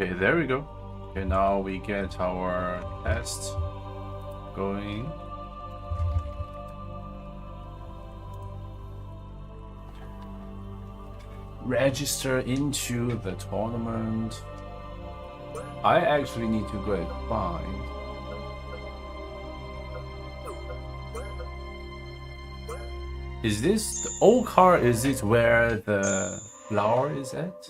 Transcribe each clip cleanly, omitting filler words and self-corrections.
Okay, there we go. Okay, now we get our test going. Register into the tournament. I actually need to go and find. Is this the old car? Is it where the flower is at?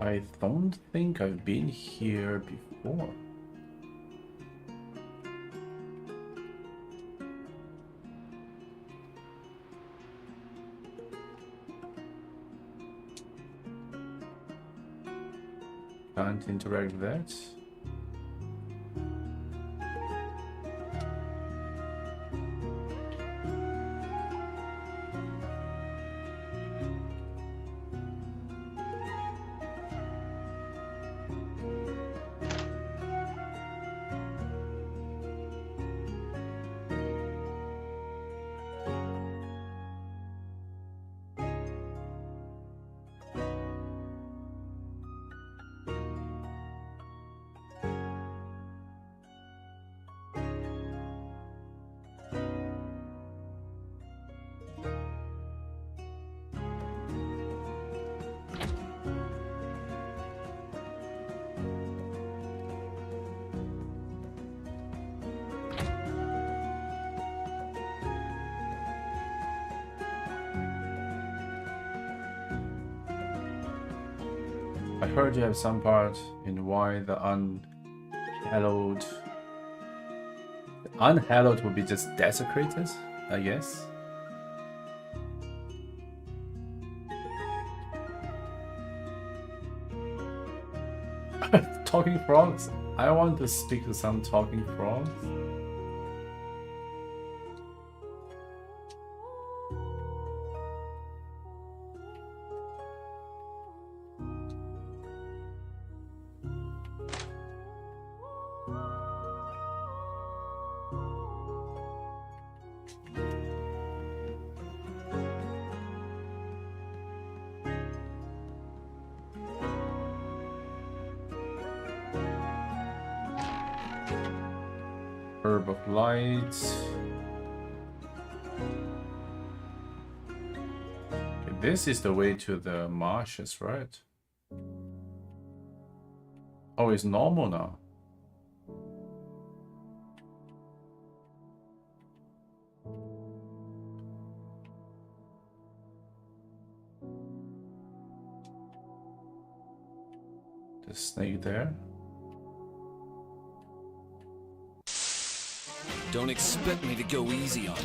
I don't think I've been here before. Can't interact with that. I heard you have some part in why the unhallowed would be just desecrated, I guess. Talking frogs? I want to speak to some talking frogs. Herb of Light. Okay, this is the way to the marshes, right? Oh, it's normal now. The snake there. Don't expect me to go easy on you.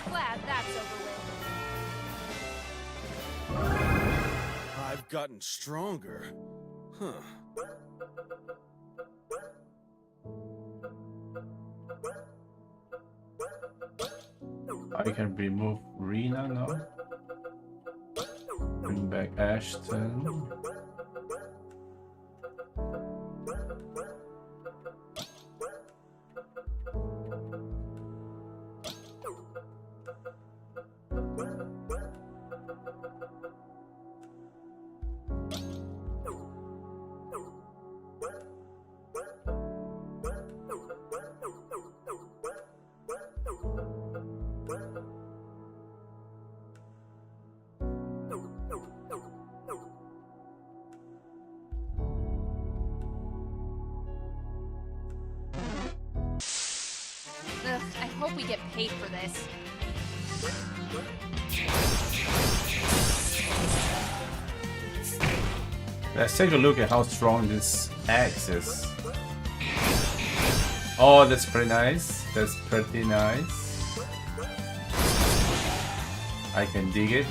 Glad that's over with. I've gotten stronger. Huh. I can remove Rena now. Bring back Ashton. I hope we get paid for this. Let's take a look at how strong this axe is. Oh, that's pretty nice. That's pretty nice. I can dig it.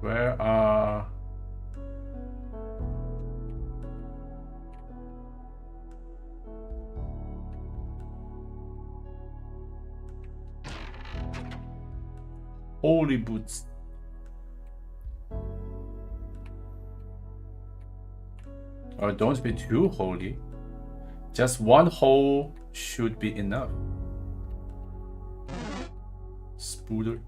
Where are... holy boots? Oh, don't be too holy. Just one hole should be enough. Spooder.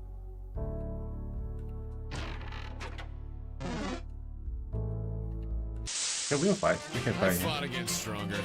Yeah, we'll fight. We can I fight fought him. against stronger.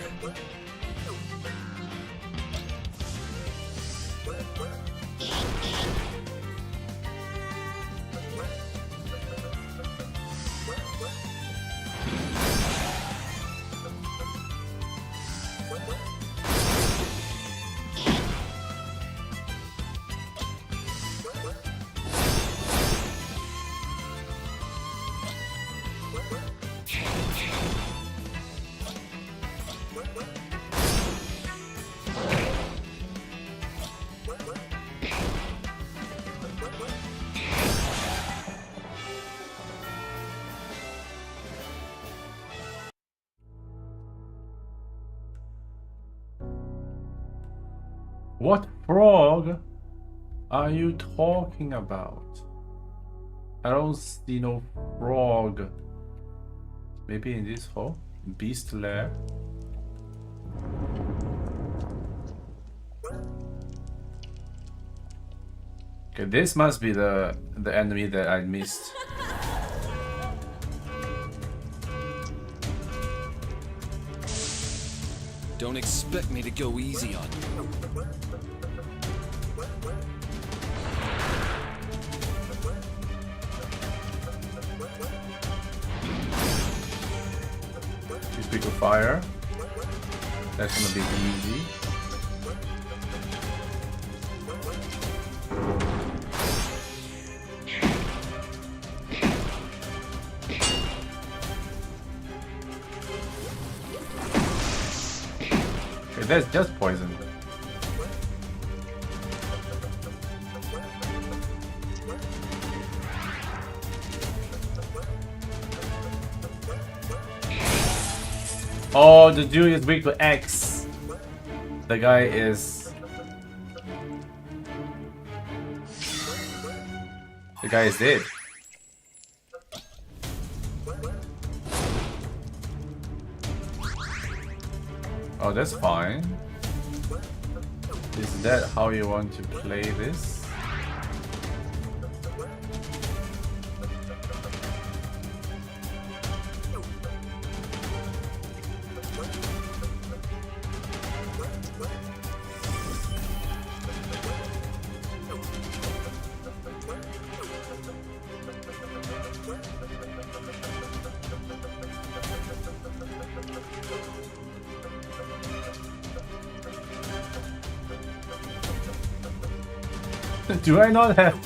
What frog are you talking about? I don't see no frog. Maybe in this hole? Beast lair? Okay, this must be the enemy that I missed. Don't expect me to go easy on you. Too quick of fire. That's gonna be easy. Okay, that's just poison. Oh, the dude is weak to X. The guy is... The guy is dead. Oh, that's fine. Is that how you want to play this? Do I not have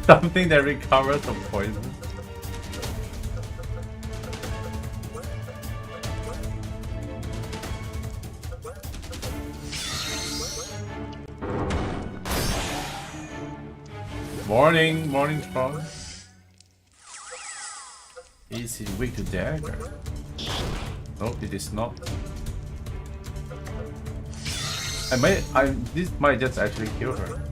something that recovers from poison? Morning, morning, TRON. Is he weak to dagger? No, it is not. This might just actually kill her.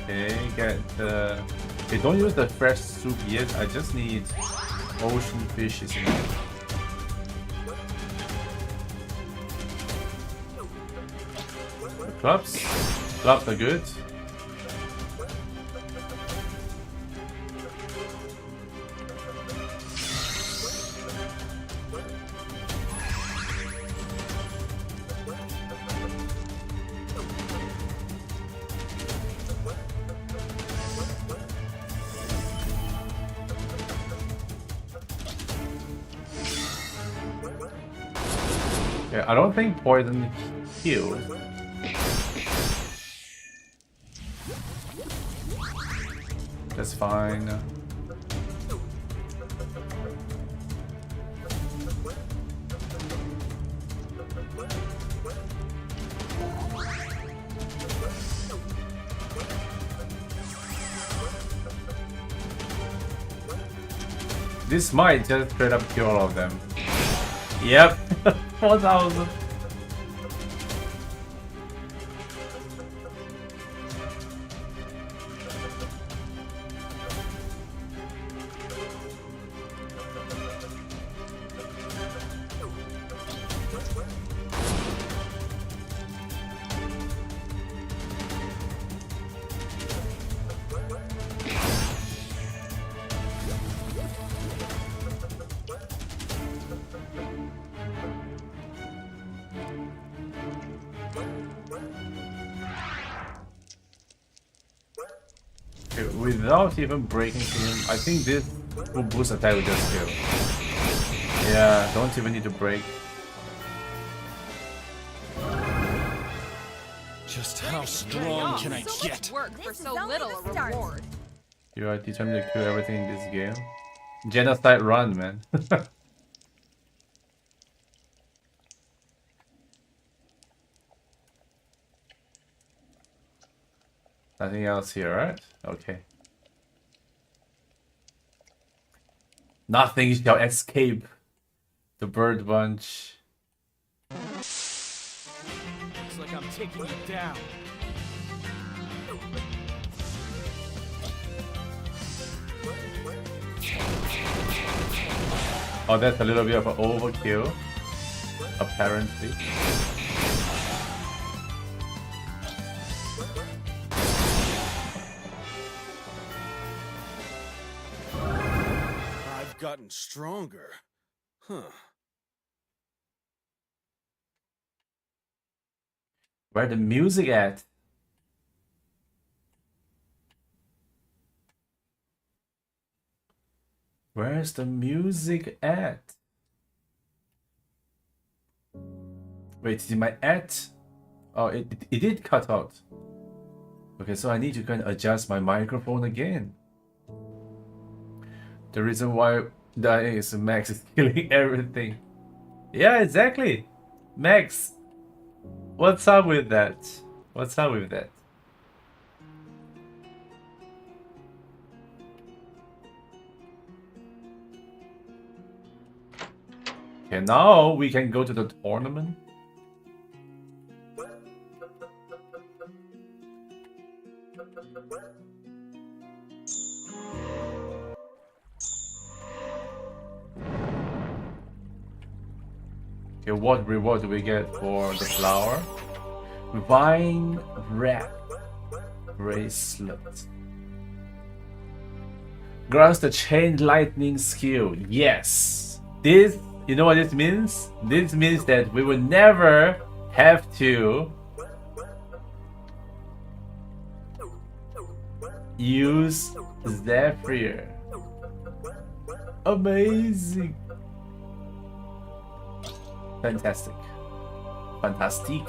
Okay, get the... Okay, don't use the fresh soup yet. I just need ocean fish is enough. The clubs are good. Yeah, I don't think poison heals. That's fine. This might just straight up kill all of them. Yep, 4,000. Without even breaking him, I think this will boost attack with just kill. Yeah, don't even need to break. Just how strong can I So get? much work for This is so only little the a start. reward. You are determined to kill everything in this game. Genocide run, man. Nothing else here, right? Okay. Nothing shall escape the BirdBunch. Looks like I'm taking you down. Oh, that's a little bit of an overkill, apparently. I've gotten stronger. Huh. Where the music at? Where's the music at? Wait, is it my at? Oh, it did cut out. Okay, so I need to kind of adjust my microphone again. The reason why that is Max is killing everything. Yeah, exactly. Max, what's up with that? What's up with that? Okay, now we can go to the tournament. Okay, what reward do we get for the flower? Vine wrap bracelet. Grants the chain lightning skill. Yes. This, you know what this means? This means that we will never have to use Zephyr. Amazing. Fantastic. Fantastic.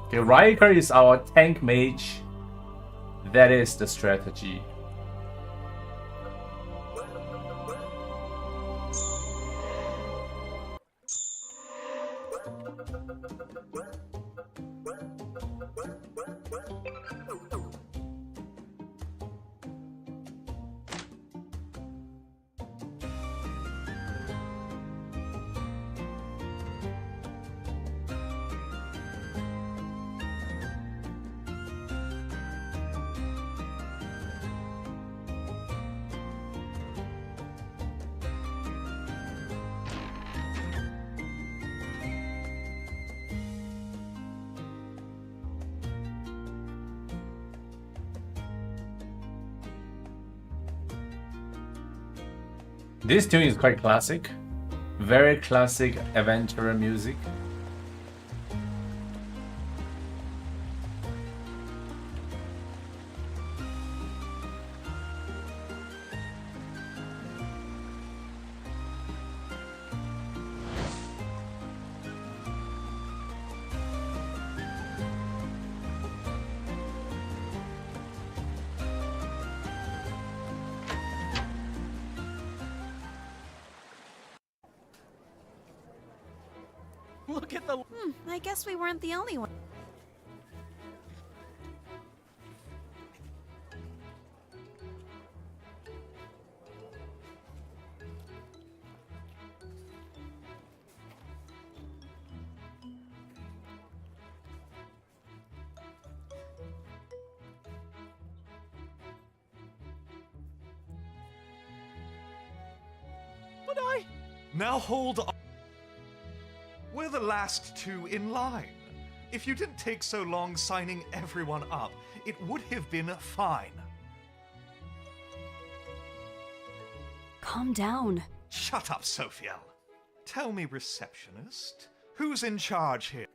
Okay, Riker is our tank mage. That is the strategy. This tune is quite classic. Very classic adventurer music. Look at the... I guess we weren't the only one. But I... Now hold on. We're the last two in line. If you didn't take so long signing everyone up, it would have been fine. Calm down. Shut up, Sophiel. Tell me, receptionist, who's in charge here?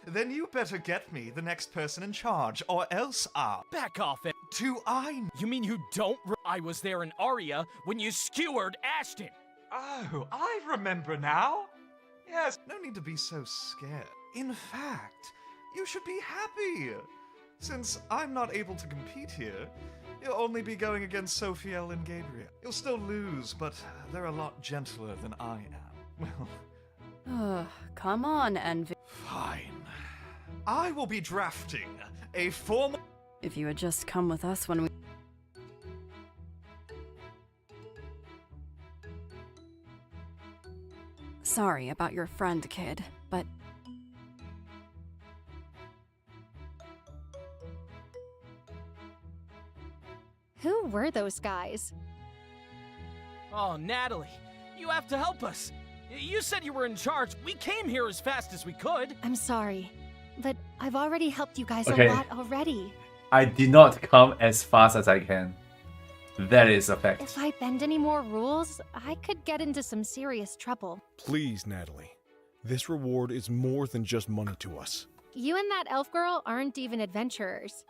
Then you better get me the next person in charge, or else I'll... Back off it. Do I... You mean you don't... I was there in Aria when you skewered Ashton. Oh, I remember now. Yes, no need to be so scared. In fact, you should be happy. Since I'm not able to compete here, you'll only be going against Sophiel and Gabriel. You'll still lose, but they're a lot gentler than I am. Well... Come on, Envy. Fine. I will be drafting a formal... If you had just come with us when we... Sorry about your friend, kid, but... Who were those guys? Oh, Natalie, you have to help us. You said you were in charge. We came here as fast as we could. I'm sorry, but I've already helped you guys Okay. a lot already. I did not come as fast as I can. That is a fact. If I bend any more rules, I could get into some serious trouble. Please, Natalie. This reward is more than just money to us. You and that elf girl aren't even adventurers.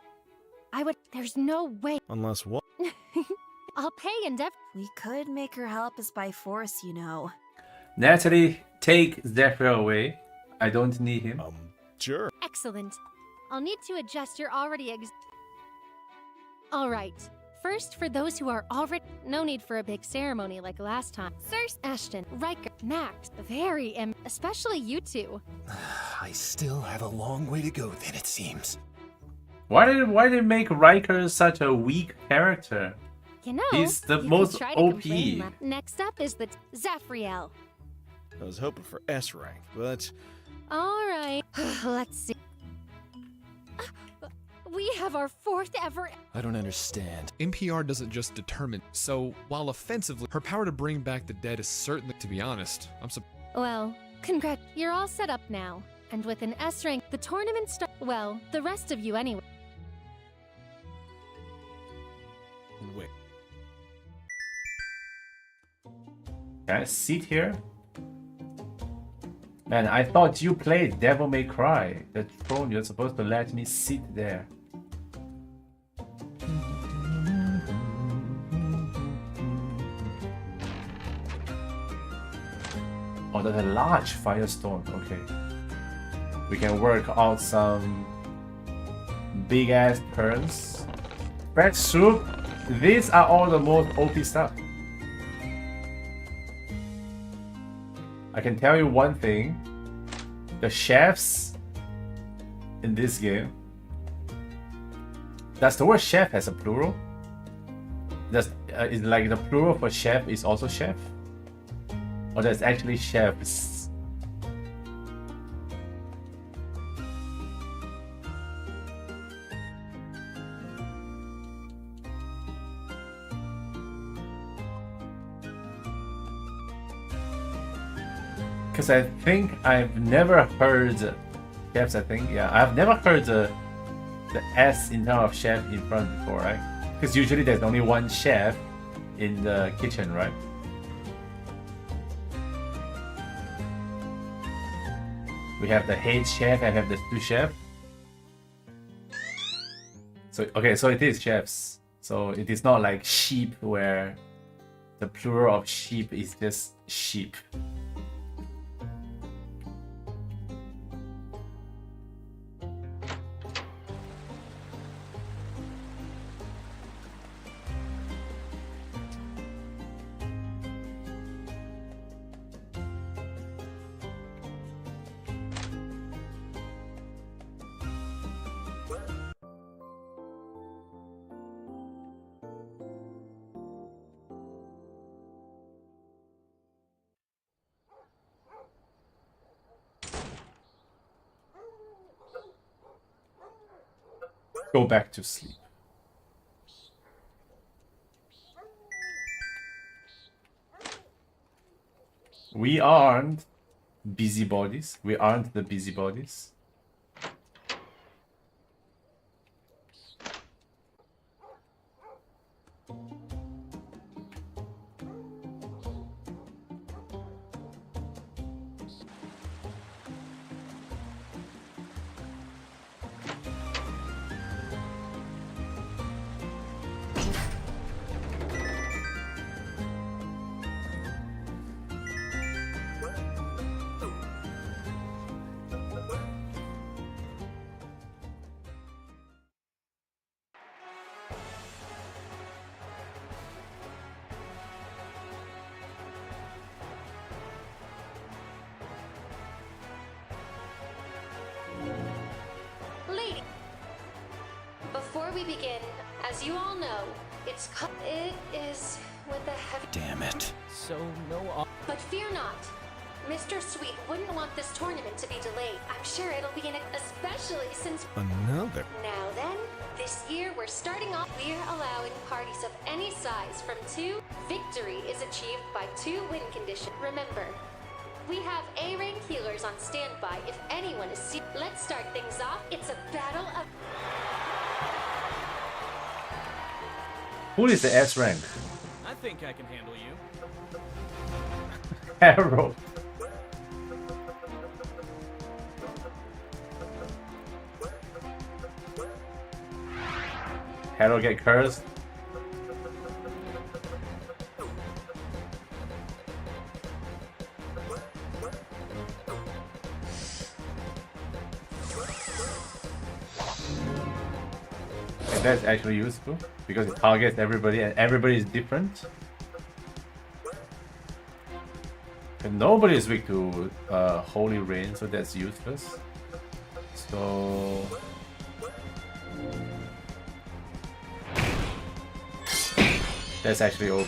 There's no way. Unless what? I'll pay We could make her help us by force, you know. Natalie, take Zephyr away. I don't need him. Sure. Excellent. I'll need to adjust your already All right. First, for those who are already... No need for a big ceremony like last time. Sirs, Ashton, Riker, Max, especially you two. I still have a long way to go then, it seems. Why did they make Riker such a weak character? You know, He's the you could most try to OP. complain. Next up is the Zafriel. I was hoping for S rank, but All right. Let's see. We have our fourth ever... I don't understand. NPR doesn't just determine, so while offensively, her power to bring back the dead is certainly, to be honest, Well, congrats. You're all set up now. And with an S rank, the tournament well, the rest of you anyway. wait. Can I sit here? Man, I thought you played Devil May Cry. The throne, you're supposed to let me sit there. Oh, there's a large firestorm. Okay. We can work out some big ass turns. Bread soup. These are all the most OP stuff. I can tell you one thing. The chefs in this game. Does the word chef has a plural? Is like the plural for chef is also chef? Or there's actually chefs? Because I think I've never heard chefs, I've never heard the S in terms of chef in front before, right? Because usually there's only one chef in the kitchen, right? We have the head chef and have the sous chef. So okay, so it is chefs. So it is not like sheep where the plural of sheep is just sheep. go back to sleep. We aren't busybodies. We aren't the busybodies. Lady, before we begin, as you all know, it is with a heavy. Damn it. So, no. But fear not. Mr. Sweet wouldn't want this tournament to be delayed. I'm sure it'll be especially since. Another. Now then, this year we're starting off. We're allowing parties of any size from 2. Victory is achieved by 2 win condition. Remember, we have A-rank healers on standby if anyone is sick. Let's start things off. It's a battle of. Who is the S rank? I think I can handle you. Arrow. Harold get cursed. And that's actually useful because it targets everybody and everybody is different. And nobody is weak to Holy Rain, so that's useless. So that's actually OP.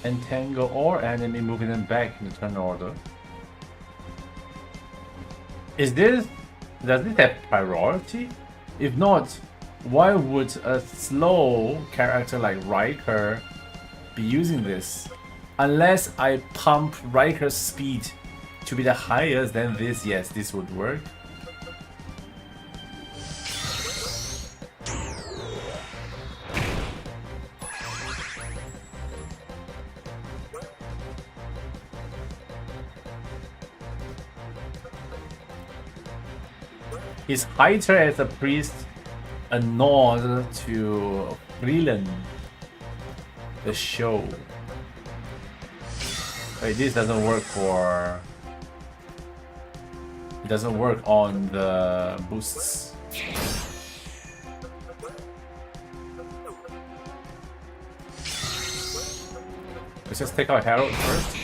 Entangle or enemy, moving them back in the turn order. Does this have priority? If not, why would a slow character like Riker be using this? Unless I pump Riker's speed to be the highest, then this, yes, this would work. Is Hyter as a priest a nod to Freeland, the show? Wait, this doesn't work for. It doesn't work on the boosts. Let's just take out Harold first.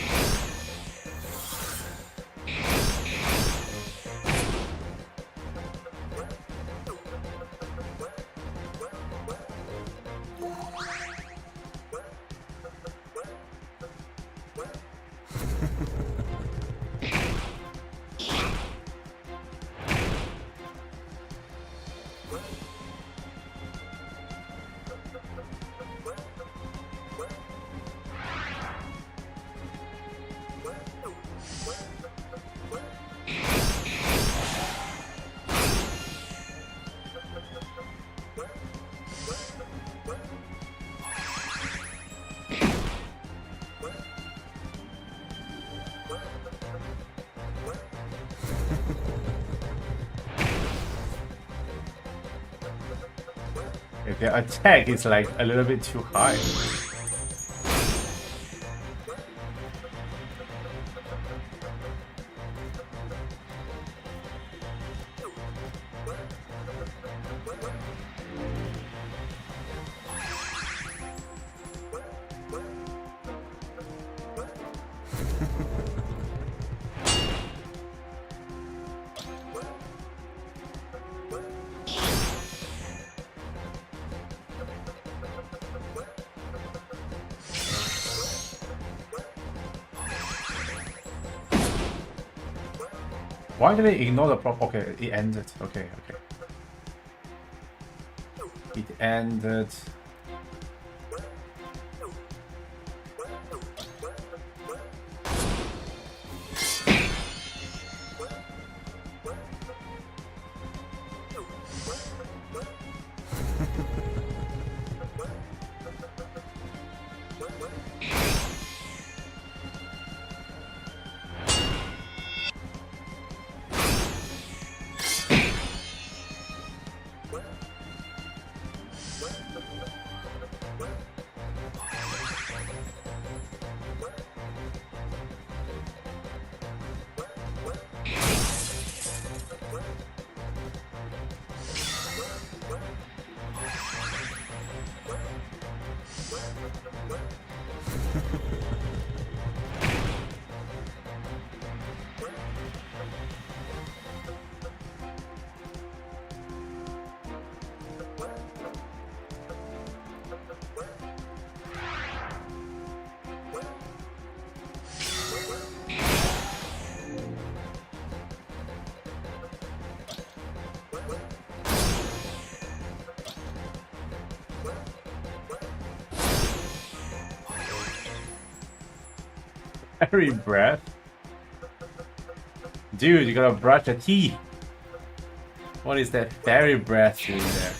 The attack is like a little bit too high. Why did they ignore the prop? Okay, it ended. Okay, okay. It ended. Fairy breath? Dude, you gotta brush your teeth. What is that fairy breath doing there?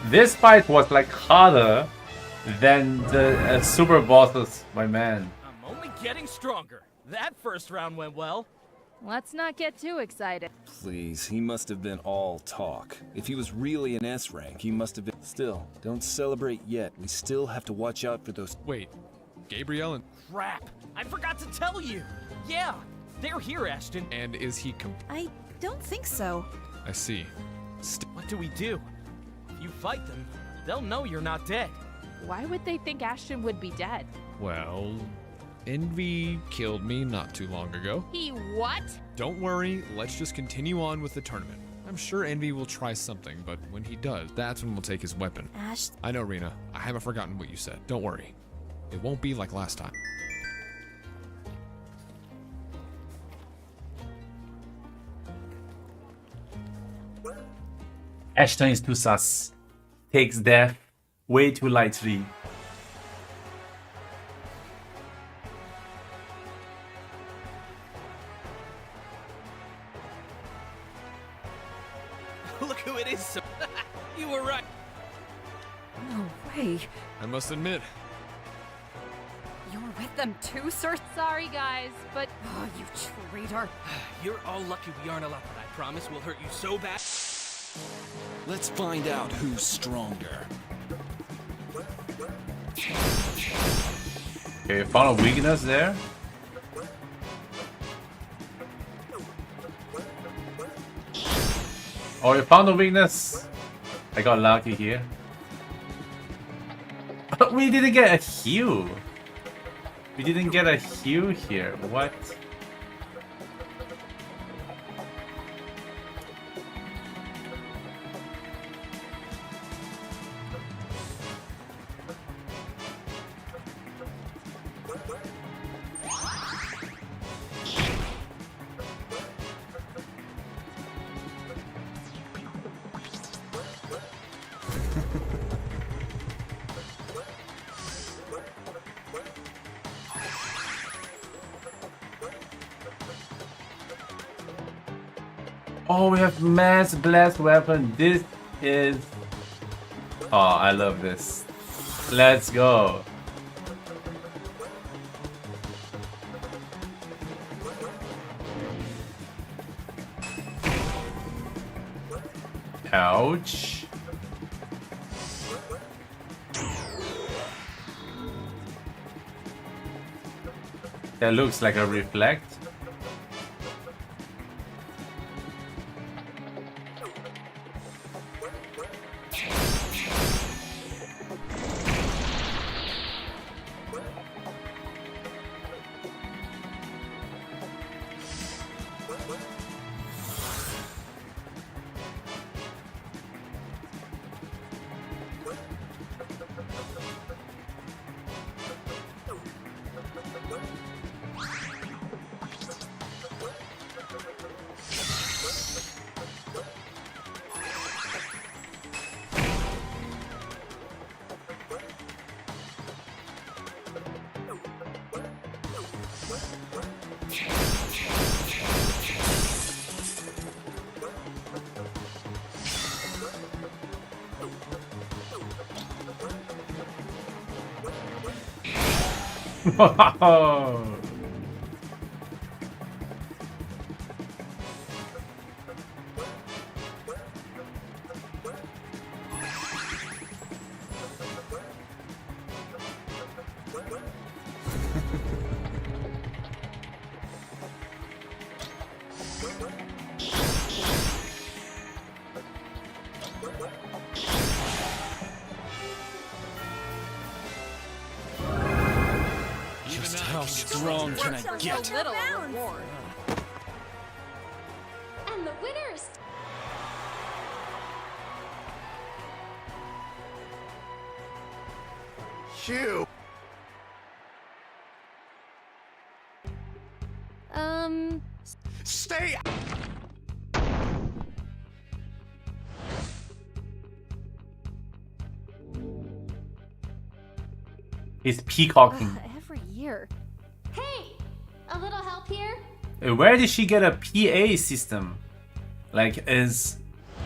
This fight was like harder than the super bosses, my man. I'm only getting stronger. That first round went well. Let's not get too excited. Please, he must have been all talk. If he was really an S rank, he must have been. Still, don't celebrate yet. We still have to watch out for those. Wait, Gabriel and Crap! I forgot to tell you! Yeah, they're here, Ashton. and is he I don't think so. I see. What do we do? If you fight them, they'll know you're not dead. Why would they think Ashton would be dead? Well, Envy killed me not too long ago. He what? Don't worry, let's just continue on with the tournament. I'm sure Envy will try something, but when he does, that's when we'll take his weapon. Ash, I know, Rena. I haven't forgotten what you said. Don't worry. It won't be like last time. Ashton is too sus. Takes death way too lightly. Look who it is. You were right. no way. I must admit, You're with them too, sir? Sorry, guys, but Oh, you traitor. You're all lucky we aren't allowed, but I promise we'll hurt you so bad. Let's find out who's stronger. Okay, you found a weakness there. Oh, you found a weakness. I got lucky here. We didn't get a heal. We didn't get a heal here. What? Oh, we have mass blast weapon. This is... Oh, I love this. Let's go. Ouch. That looks like a reflect. Wow. Just how strong can I get? Little reward. And the winners! Shoo! Stay! He's peacocking. Every year. Hey! A little help here? Where did she get a PA system? Like, is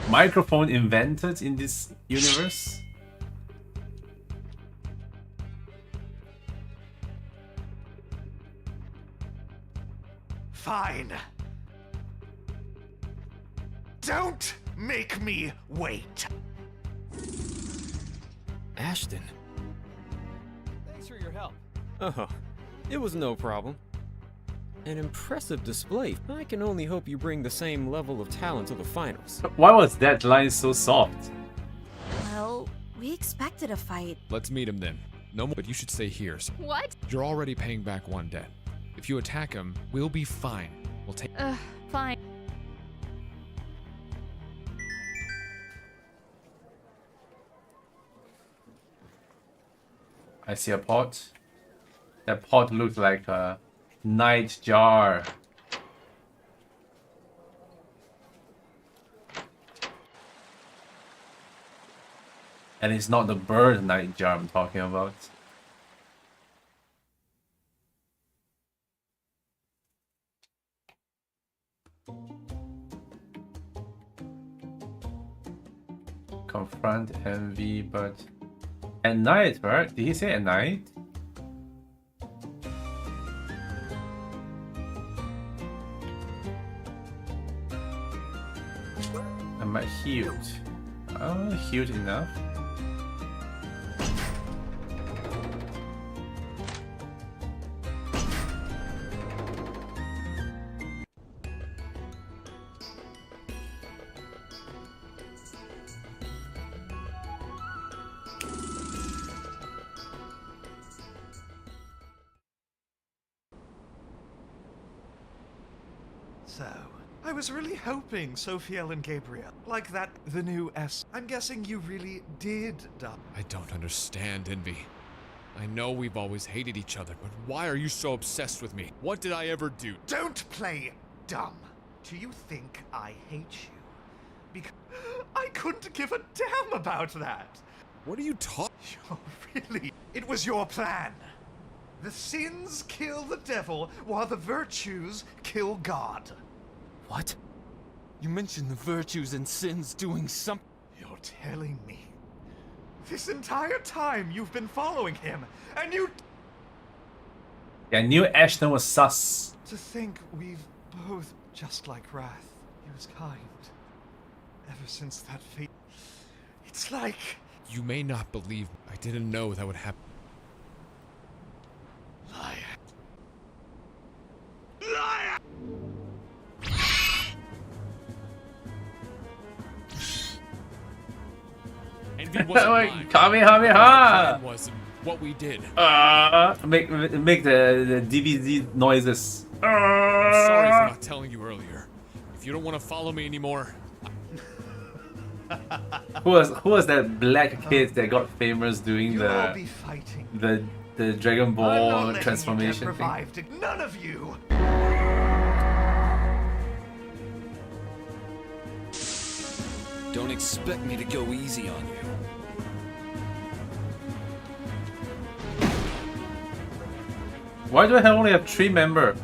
microphone invented in this universe? Fine. Don't make me wait. Ashton. Thanks for your help. Oh, it was no problem. An impressive display. I can only hope you bring the same level of talent to the finals. Why was that line so soft? Well, we expected a fight. Let's meet him then. No more, but you should stay here. What? You're already paying back one debt. If you attack him, we'll be fine. We'll take. Fine. I see a pot. That pot looks like a night jar. And it's not the bird night jar I'm talking about. Confront envy, but at night, right? Did he say at night? Am I healed? Healed enough. So, I was really hoping Sophiel and Gabriel, like that, the new S. I'm guessing you really did die. I don't understand, Envy. I know we've always hated each other, but why are you so obsessed with me? What did I ever do? Don't play dumb. Do you think I hate you? Because I couldn't give a damn about that. What are you talking? Oh, really? It was your plan. The sins kill the devil, while the virtues kill God. What? You mentioned the virtues and sins doing something. You're telling me this entire time you've been following him, and you... Yeah, I knew Ashton was sus. To think we've both, just like Wrath, he was kind. Ever since that fate... It's like... You may not believe I didn't know that would happen. Liar. Liar! Envy wasn't mine. Kamehameha! Plan was what we did. Make the DBZ noises. I'm sorry for not telling you earlier. If you don't want to follow me anymore, Who was that black kid that got famous doing You'll all be fighting. the Dragon I'm not Ball letting transformation you get thing? revived. None of you. Don't expect me to go easy on you. Why do I only have 3 members?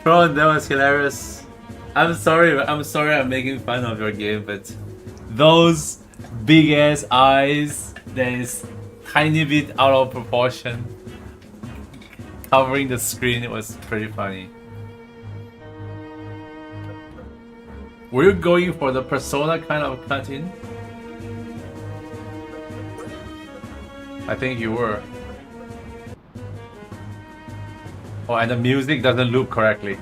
Tron, that was hilarious. I'm sorry I'm making fun of your game, but those big ass eyes that is tiny bit out of proportion covering the screen, it was pretty funny. Were you going for the Persona kind of cut-in? I think you were. Oh, and the music doesn't loop correctly.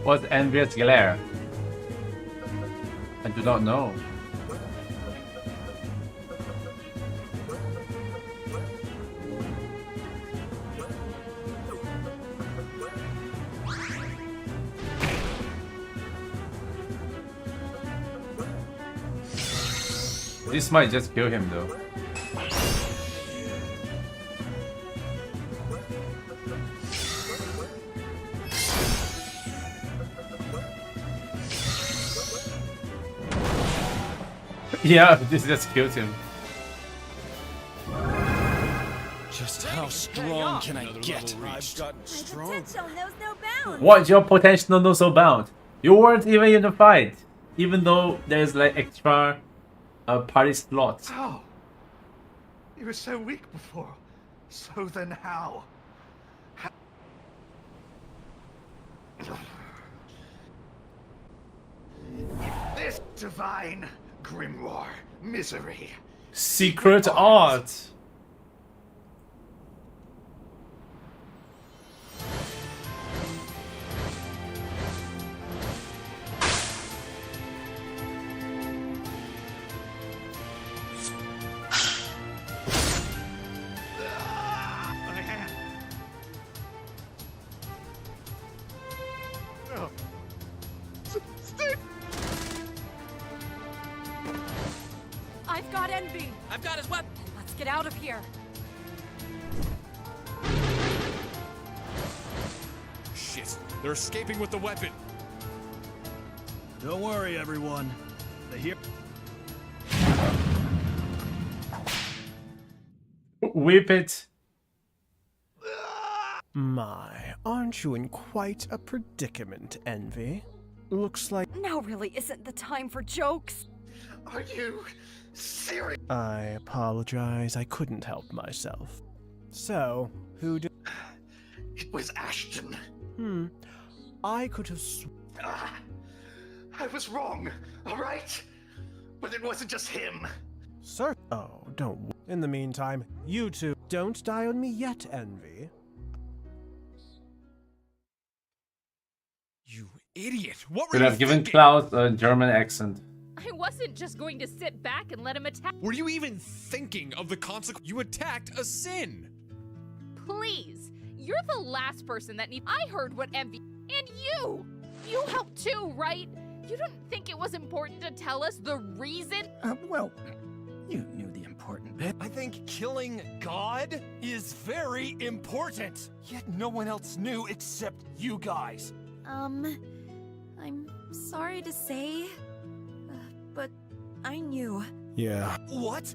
What's envious glare? I do not know. This might just kill him though. Yeah, this just killed him. Just how strong can I Another get? level reached. I've gotten strong. Potential knows no bounds. What's your potential no so bound? You weren't even in the fight, even though there's like extra party slots. How? You were so weak before. So then how? This divine grimoire misery. Secret art. My hand. Oh. Stay. I've got envy. I've got his weapon. Let's get out of here. Shit, they're escaping with the weapon. Don't worry, everyone. They hear. Whip it. My, aren't you in quite a predicament, Envy? Looks like Now really isn't the time for jokes. Are you serious? I apologize, I couldn't help myself. So, who did... It was Ashton. I could have I was wrong, alright? But it wasn't just him. Sir... Oh, don't... In the meantime, you two, don't die on me yet, Envy. You idiot! What were Could you have given thinking? Klaus a German accent. I wasn't just going to sit back and let him attack. Were you even thinking of the consequence? You attacked a sin! Please, you're the last person that needs. I heard what Envy and you. You helped too, right? You didn't think it was important to tell us the reason? Well, you knew the important bit. I think killing God is very important. Yet no one else knew except you guys. I'm sorry to say, but I knew. Yeah, What?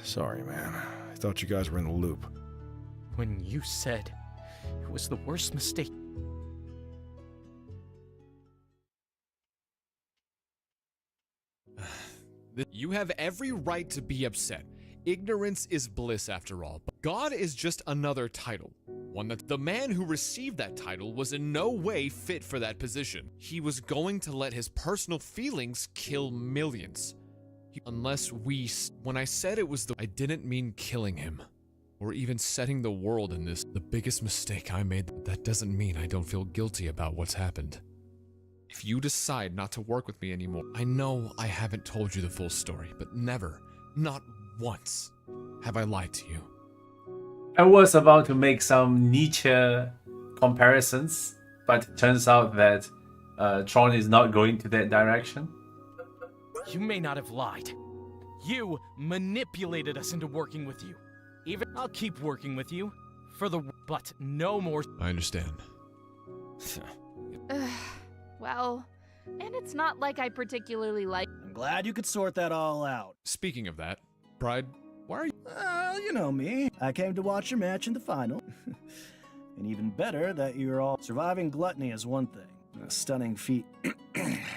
sorry, man. I thought you guys were in the loop. When you said it was the worst mistake. You have every right to be upset. Ignorance is bliss after all. But God is just another title. One that the man who received that title was in no way fit for that position. He was going to let his personal feelings kill millions. Unless we... When I said it was I didn't mean killing him. Or even setting the world in this. The biggest mistake I made. That doesn't mean I don't feel guilty about what's happened. If you decide not to work with me anymore, I know I haven't told you the full story, but never, not once, have I lied to you. I was about to make some Nietzsche comparisons, but it turns out that Tron is not going to that direction. You may not have lied. You manipulated us into working with you. Even I'll keep working with you but no more. I understand. Well, and it's not like I particularly like. I'm glad you could sort that all out. Speaking of that, Pride, why are you... You know me. I came to watch your match in the final. And even better that you're all... Surviving gluttony is one thing. A stunning feat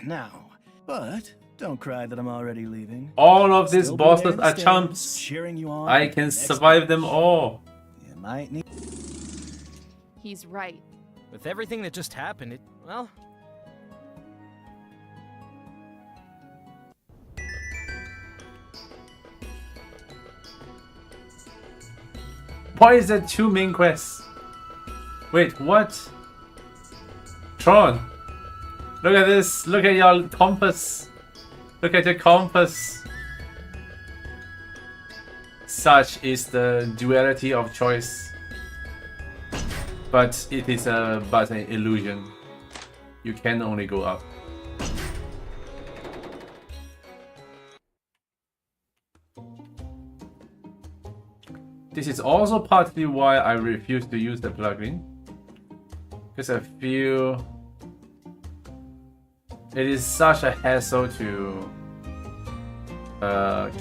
now. But don't cry that I'm already leaving. All of these Still be there bosses in the are stands, chumps. cheering you on. I can survive them all. You might need... He's right. With everything that just happened, well... Why is there 2 main quests? Wait, what? Tron, look at this. Look at your compass. Look at your compass. Such is the duality of choice. But it is but an illusion. You can only go up. This is also partly why I refuse to use the plugin, because I feel it is such a hassle to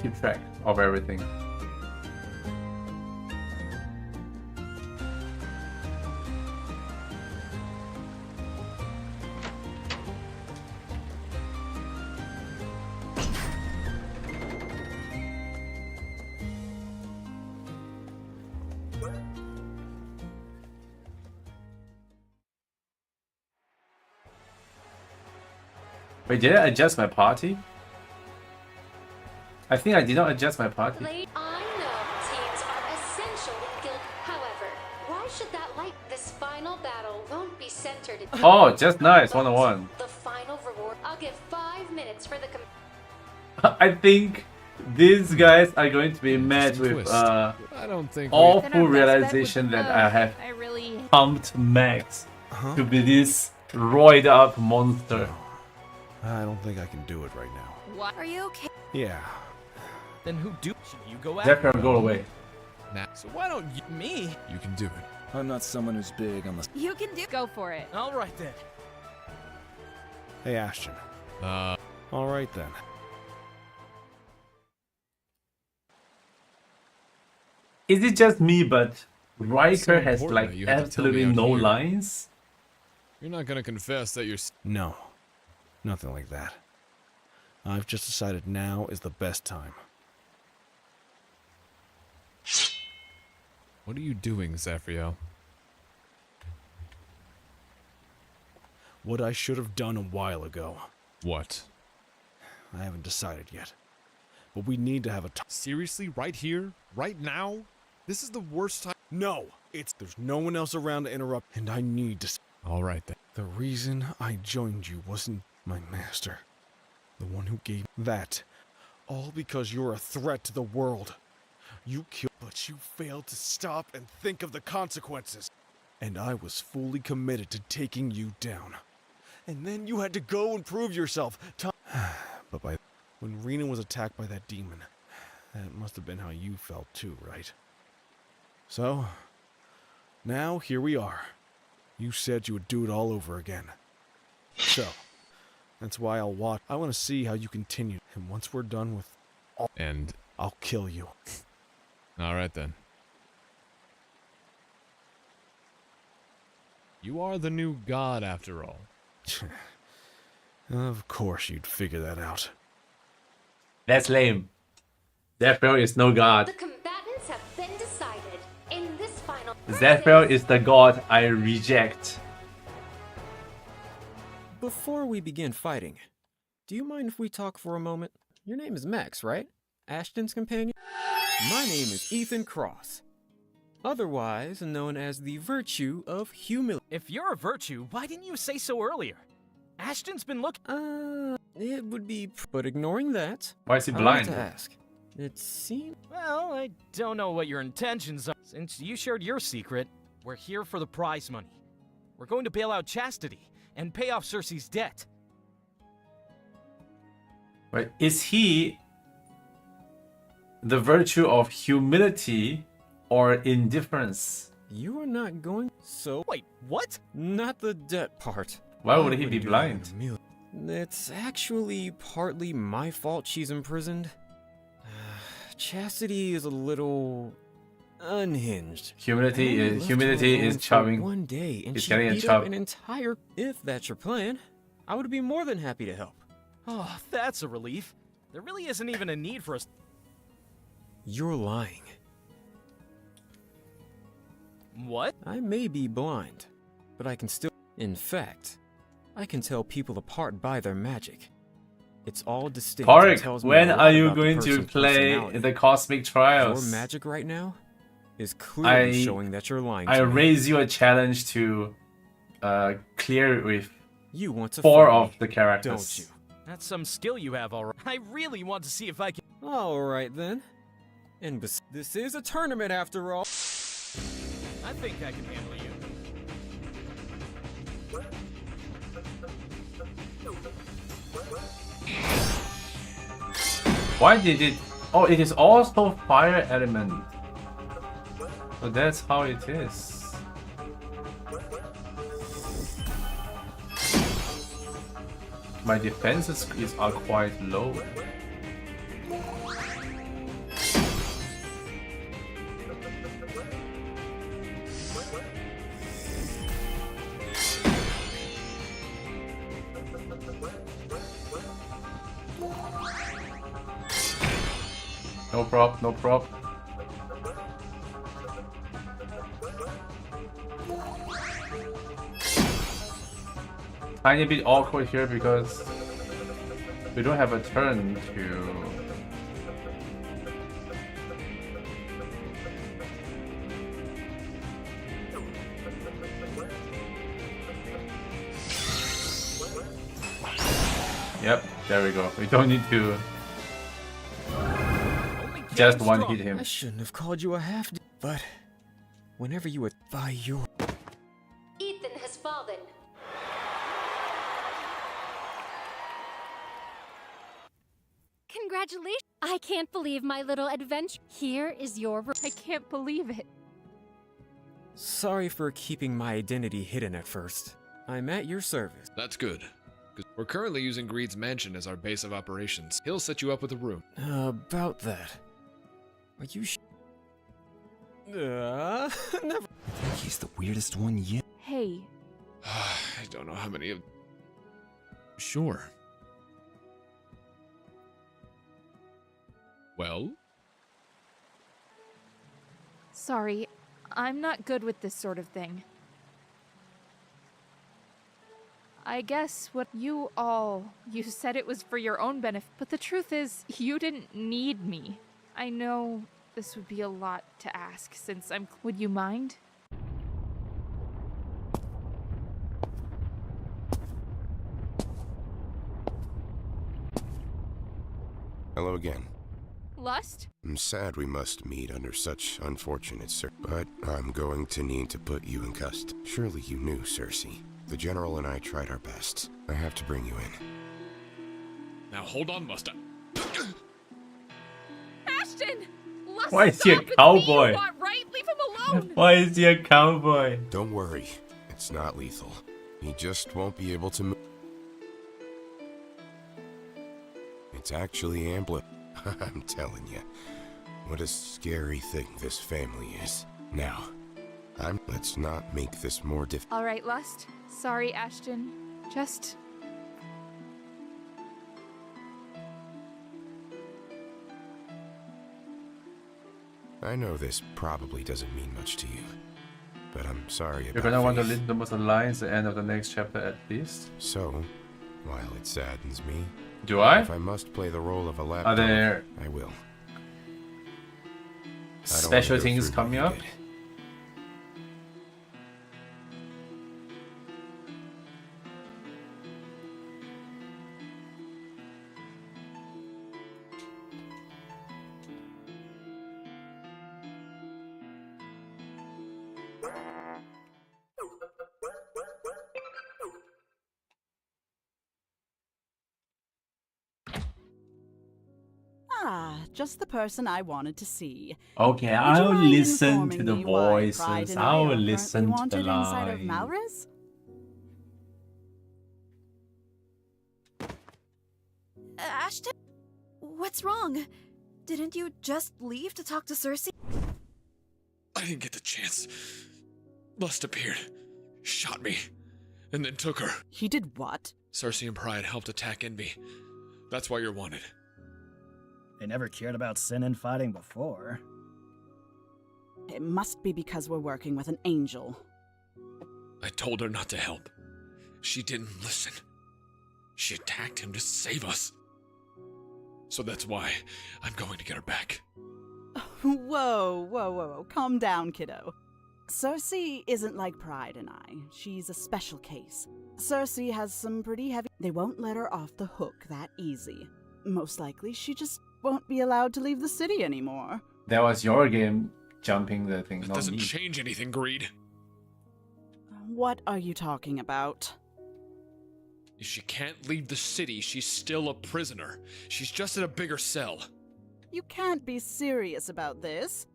keep track of everything. Wait, did I adjust my party? I think I did not adjust my party. I know teams are essential in guild. However, why should that like this final battle won't be centered in Oh, just nice, 1-on-1. the final reward? I'll give 5 minutes for the I think these guys are going to be met with twist. I don't think awful realization that I have I really. pumped Max to be this roided up monster. I don't think I can do it right now. What? Are you okay? Yeah. Then who do? Should you go Zephyr, go away. Nah. So why don't you... Me? You can do it. I'm not someone who's big on the... You can do. Go for it. All right then. Hey, Ashton. Uh, All right then. Is it just me, but Riker So has important like that you had to tell me absolutely out no here. lines? you're not gonna confess that you're... No, nothing like that. I've just decided now is the best time. What are you doing, Zephyr? What I should have done a while ago. What? I haven't decided yet. But we need to have a Seriously, right here? Right now? This is the worst time... No! There's no one else around to interrupt, and I need to... All right then. The reason I joined you wasn't my master. The one who gave that. All because you're a threat to the world. You killed, but you failed to stop and think of the consequences. And I was fully committed to taking you down. And then you had to go and prove yourself. But when Rena was attacked by that demon, that must have been how you felt too, right? So, now here we are. You said you would do it all over again. So, that's why I'll watch. I want to see how you continue. And once we're done with all, And... I'll kill you. All right then. You are the new god after all. Of course you'd figure that out. That's lame. Zephyr is no god. The combatants have been decided. In this final Zephyr is the god I reject. Before we begin fighting, do you mind if we talk for a moment? Your name is Max, right? Ashton's companion? My name is Ethan Cross, otherwise known as the virtue of humility. If you're a virtue, why didn't you say so earlier? Ashton's been looking... It would be... But ignoring that, Why is he I want blind? to ask. It seems... Well, I don't know what your intentions are. Since you shared your secret, we're here for the prize money. We're going to bail out Chastity and pay off Cersei's debt. Wait, is he the virtue of humility or indifference? You are not going... So... Wait, what? Not the debt part. Why would he I be wouldn't do that blind? in a million. It's actually partly my fault she's imprisoned. Chastity is a little... unhinged. Humility I is left humility her is alone for chubbing. one day, and He's she getting a beat chub. up an entire... If that's your plan, I would be more than happy to help. Oh, that's a relief. There really isn't even a need for us. You're lying. What? I may be blind, but I can still... In fact, I can tell people apart by their magic. It's all distinct. and Tarek, tells me when a lot are you about the going to person's play personality. the Cosmic Trials? Your magic right now is clearly showing that you're lying I to me. raise you a challenge to clear it with You want to 4 fight of me, the characters. don't you? That's some skill you have, alright. I really want to see if I can... Alright then. And this is a tournament after all. I think I can handle you. Why did it... Oh, it is also fire element. So that's how it is. My defenses are quite low. No prop, no prop. Tiny bit awkward here because we don't have a turn to... Yep, there we go. We don't need to just one hit him. I shouldn't have called you a half, but whenever you were by your... Ethan has fallen. Congratulations! I can't believe my little adventure. Here is your. I can't believe it. Sorry for keeping my identity hidden at first. I'm at your service. That's good. 'Cause we're currently using Greed's mansion as our base of operations. He'll set you up with a room. About that. Are you never. I think he's the weirdest one yet. Hey, I don't know how many of... Sure. Well? sorry. I'm not good with this sort of thing. I guess what you said it was for your own benefit, but the truth is, you didn't need me. I know this would be a lot to ask since would you mind? Hello again. Lust? I'm sad we must meet under such unfortunate but I'm going to need to put you in custody. Surely you knew, Cersei. The General and I tried our best. I have to bring you in. Now hold on, Musta. Ashton! Lust, Why is he a stop! It's me cowboy? you want, right? Leave him alone! Why is he a cowboy? Don't worry. It's not lethal. He just won't be able to move. It's actually Ambler. I'm telling you. What a scary thing this family is. Now, let's not make this more difficult. All right, Lust. Sorry, Ashton. Just... I know this probably doesn't mean much to you, but I'm sorry about You're gonna want to Faith. listen to most of the lines at the end of the next chapter at least. So, while it saddens me, Do I? if I must play the role of a Are lapdog, there I will. special things coming up? Ah, just the person I wanted to see. Okay, Would you I'll mind listen informing to the me why Pride voices. and I I'll are currently listen to the wanted inside of lines. Malris? Ashton? What's wrong? Didn't you just leave to talk to Cersei? I didn't get the chance. Lust appeared, shot me, and then took her. He did what? Cersei and Pride helped attack Envy. That's why you're wanted. They never cared about sin and fighting before. It must be because we're working with an angel. I told her not to help. She didn't listen. She attacked him to save us. So that's why I'm going to get her back. Whoa. Calm down, kiddo. Cersei isn't like Pride and I. She's a special case. Cersei has some pretty heavy... They won't let her off the hook that easy. Most likely, she just won't be allowed to leave the city anymore. That was your game jumping the thing, That not doesn't me. change anything, Greed. What are you talking about? If she can't leave the city, she's still a prisoner. She's just in a bigger cell. You can't be serious about this.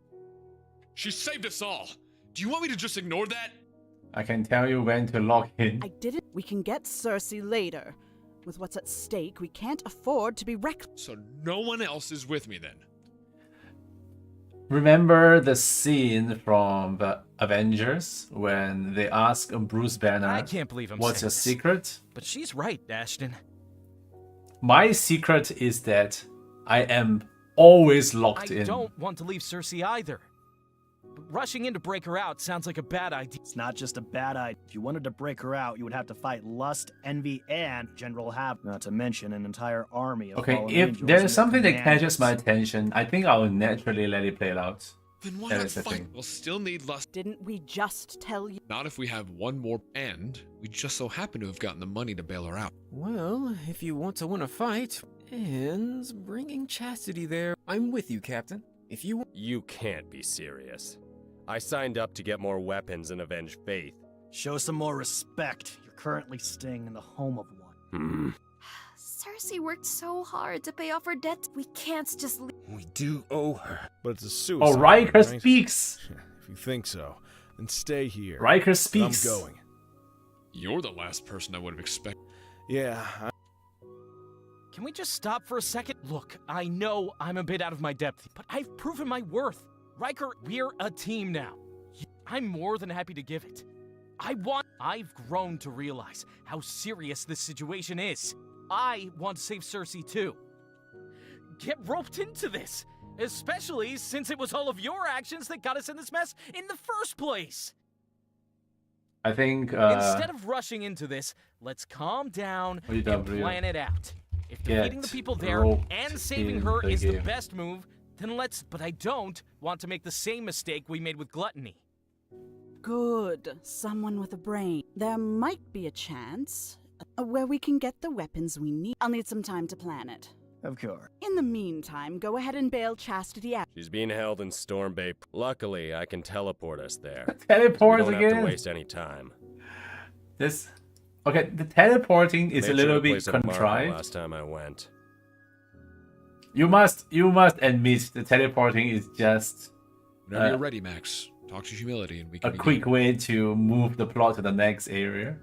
She saved us all. Do you want me to just ignore that? I can tell you when to log in. I didn't. We can get Cersei later. With what's at stake, we can't afford to be reckless. So no one else is with me then? Remember the scene from the Avengers when they ask Bruce Banner, I can't believe I'm what's saying your this, secret? But she's right, Ashton. My secret is that I am always locked I in. don't want to leave Cersei either. But rushing in to break her out sounds like a bad idea. It's not just a bad idea. If you wanted to break her out, you would have to fight Lust, Envy, and General Hab. Not to mention an entire army of Okay, fallen if angels there's and something that commanders. catches my attention, I think I'll naturally let it play out. Then why That not is the fight? thing. We'll still need Lust. Didn't we just tell you? Not if we have one more, and we just so happen to have gotten the money to bail her out. Well, if you want to win a fight, and bringing Chastity there, I'm with you, Captain. If you... You can't be serious. I signed up to get more weapons and avenge Faith. Show some more respect. You're currently staying in the home of one. Cersei worked so hard to pay off her debt. We can't just leave. We do owe her. But it's a suicide. Oh, Riker right? speaks. If you think so, then stay here. Riker speaks. I'm going. You're the last person I would have expected. Yeah. Can we just stop for a second? Look, I know I'm a bit out of my depth, but I've proven my worth. Riker, we're a team now. I'm more than happy to give it. I've grown to realize how serious this situation is. I want to save Cersei too. Get roped into this, especially since it was all of your actions that got us in this mess in the first place. I think Instead of rushing into this, let's calm down and plan it out. If defeating the people there and saving her is the best move, then let's... But I don't want to make the same mistake we made with Gluttony. Good. Someone with a brain. There might be a chance where we can get the weapons we need. I'll need some time to plan it. Of course. In the meantime, go ahead and bail Chastity out. She's being held in Storm Bay. Luckily, I can teleport us there. Teleport so we don't again? have to waste any time. This... Okay, the teleporting is Made a little sure to bit place a marker contrived. last time I went. You must admit the teleporting is just... Whenever you're ready, Max. Talk to humility and we can a quick way to move the plot to the next area.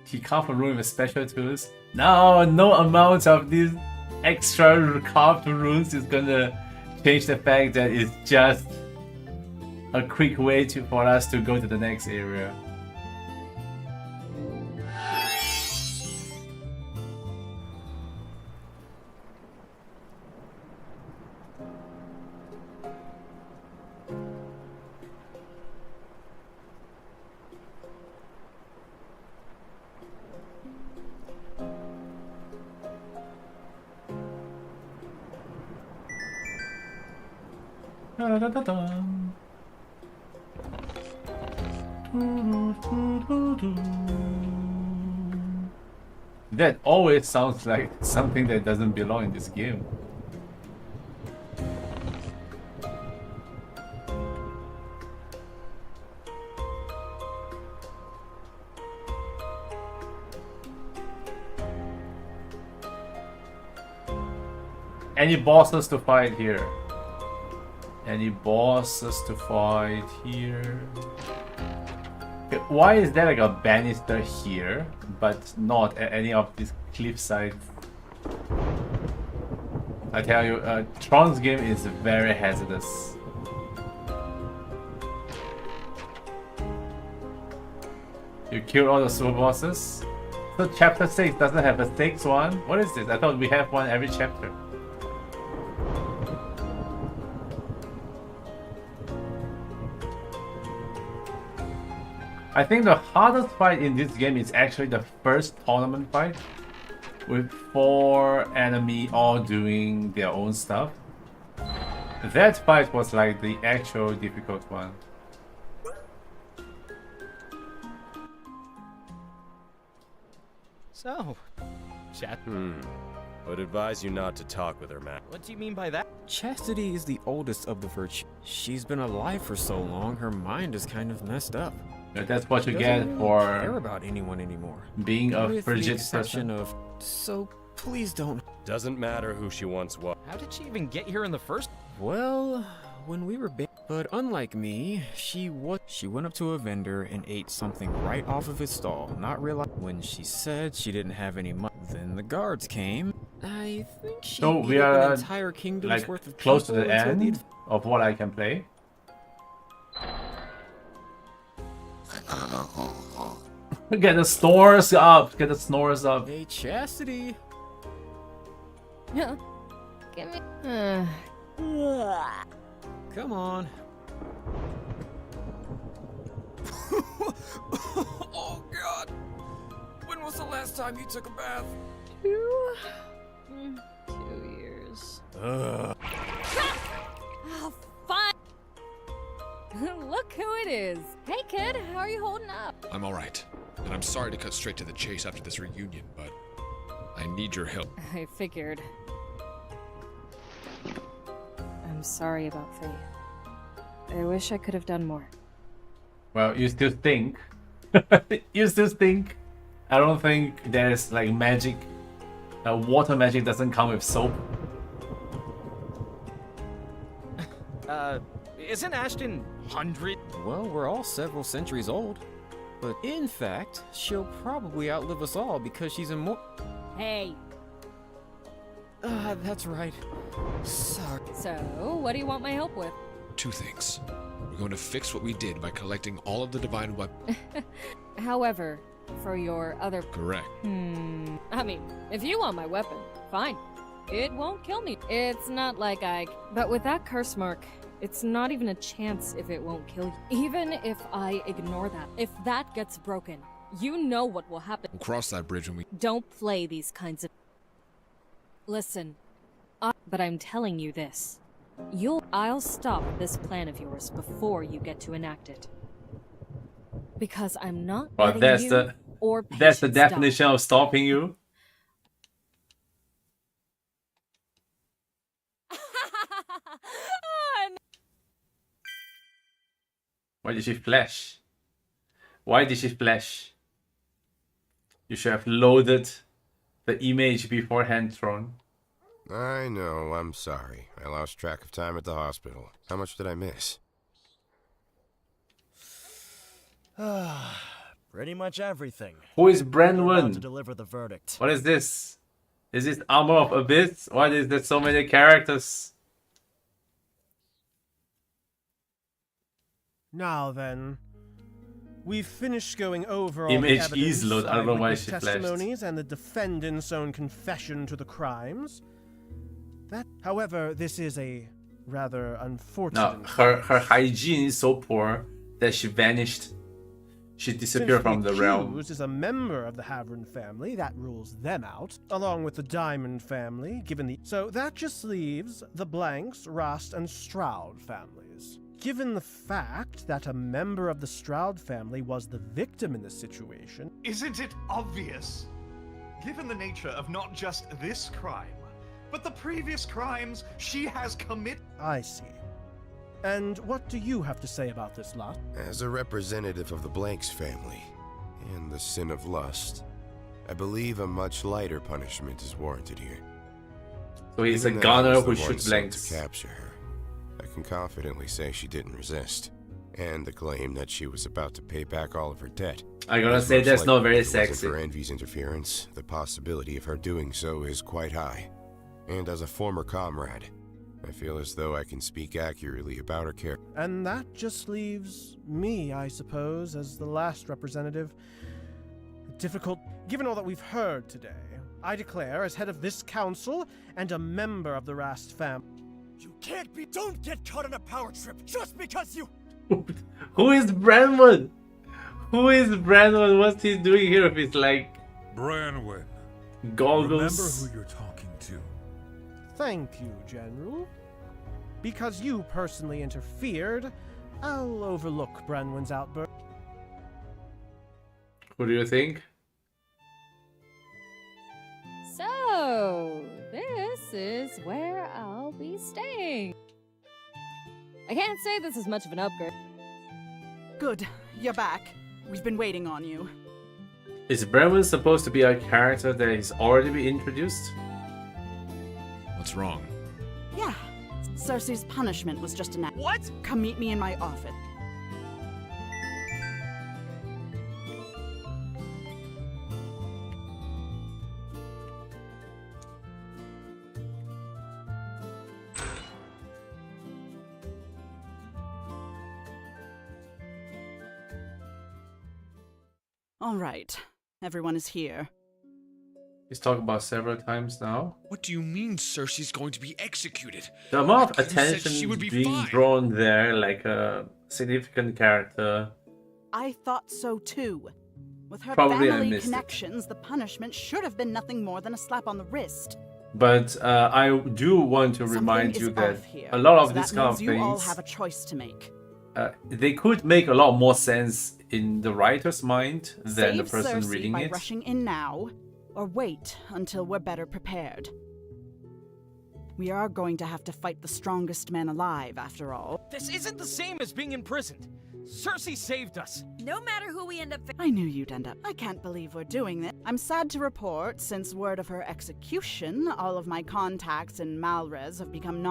He carved a rune with special tools. No amount of these extra carved runes is gonna change the fact that it's just a quick way for us to go to the next area. That always sounds like something that doesn't belong in this game. Any bosses to fight here? Any bosses to fight here? Okay, why is there like a banister here, but not at any of these cliffside? I tell you, Tron's game is very hazardous. You killed all the super bosses? So chapter 6 doesn't have a 6th one? What is this? I thought we have one every chapter. I think the hardest fight in this game is actually the first tournament fight, with 4 enemies all doing their own stuff. That fight was like the actual difficult one. So, chat. Would advise you not to talk with her, Matt. What do you mean by that? Chastity is the oldest of the virtues. She's been alive for so long, her mind is kind of messed up. Yeah, that's what you She get doesn't for really care about anyone anymore. Being a With frigid the exception person. of, so please don't. Doesn't matter who she once was. How did she even get here in the first? Well, when we were but unlike me, she went up to a vendor and ate something right off of his stall, not realizing when she said she didn't have any money. Then the guards came. I think she So we ate up are an entire kingdom's like worth of close to the people until end of what I can play. Get the snores up! Get the snores up! Hey, Chastity! No. Give me. Come on. Oh God! When was the last time you took a bath? 2 years. Ugh. Oh, fine. Look who it is. Hey, kid, how are you holding up? I'm alright. And I'm sorry to cut straight to the chase after this reunion, but I need your help. I figured. I'm sorry about Faye. I wish I could have done more. Well, you still think. You still think. I don't think there's like magic. Water magic doesn't come with soap. Isn't Ashton 100? Well, we're all several centuries old. But in fact, she'll probably outlive us all because she's immortal. Hey. That's right. Sorry. So, what do you want my help with? 2 things. We're going to fix what we did by collecting all of the divine weapons. However, for your other... Correct. I mean, if you want my weapon, fine. It won't kill me. It's not like I... But with that curse mark, it's not even a chance if it won't kill you. Even if I ignore that. If that gets broken, you know what will happen. We'll cross that bridge when we... Don't play these kinds of... Listen, but I'm telling you this. I'll stop this plan of yours before you get to enact it. Because I'm not Well, that's the definition of stopping you. Why did she flash? Why did she flash? You should have loaded the image beforehand, Tron. I know, I'm sorry. I lost track of time at the hospital. How much did I miss? Pretty much everything. Who is We're about Brenwan? to deliver the verdict. What is this? Is this Armor of Abyss? Why is there so many characters? Now then, we've finished going over all Image the evidence, is load. I don't know why eyewitness she flashed. testimonies, and the defendant's own confession to the crimes. However, this is a rather unfortunate. No, her hygiene is so poor that she vanished. She disappeared from the realm. Accused is a member of the Havren family, that rules them out, along with the Diamond family, So that just leaves the Blanks, Rast, and Stroud families. Given the fact that a member of the Stroud family was the victim in this situation... Isn't it obvious? Given the nature of not just this crime, but the previous crimes she has committed... I see. And what do you have to say about this, Lot? As a representative of the Blanks family and the sin of lust, I believe a much lighter punishment is warranted here. So he's a Even though I gunner was who the one shoots sent blanks. to capture her, I can confidently say she didn't resist. And the claim that she was about to pay back all of her debt. I gotta is say most that's not likely very if it wasn't sexy. for Envy's interference, the possibility of her doing so is quite high. And as a former comrade, I feel as though I can speak accurately about her character. And that just leaves me, I suppose, as the last representative. Difficult, given all that we've heard today. I declare, as head of this council and a member of the Rast family. You can't be. Don't get caught on a power trip just because you. Who is Brenwan? Who is Brenwan? What's he doing here with his like Branwen. goggles? Remember who you're talking to. Thank you, General. Because you personally interfered, I'll overlook Branwen's outburst. Who do you think? So, this is where I'll be staying. I can't say this is much of an upgrade. Good, you're back. We've been waiting on you. Is Brenwan supposed to be a character that is already been introduced? What's wrong? Yeah, Cersei's punishment was just an... What? Come meet me in my office. All right, everyone is here. He's talked about several times now. What do you mean Cersei's going to be executed? The amount of You said attention she would be being fine. drawn there, like a significant character. I thought so too. With her Probably I family missed it. connections, the punishment should have been nothing more than a slap on the wrist. But I do want to remind Something you is that off here, a lot of so these that kind means of you all things, have a choice to make. they could make a lot more sense in the writer's mind than the Save person Cersei reading by it. rushing in now, or wait until we're better prepared. We are going to have to fight the strongest men alive, after all. This isn't the same as being imprisoned. Cersei saved us. No matter who we end up I knew you'd end up. I can't believe we're doing this. I'm sad to report, since word of her execution, all of my contacts in Malrez have become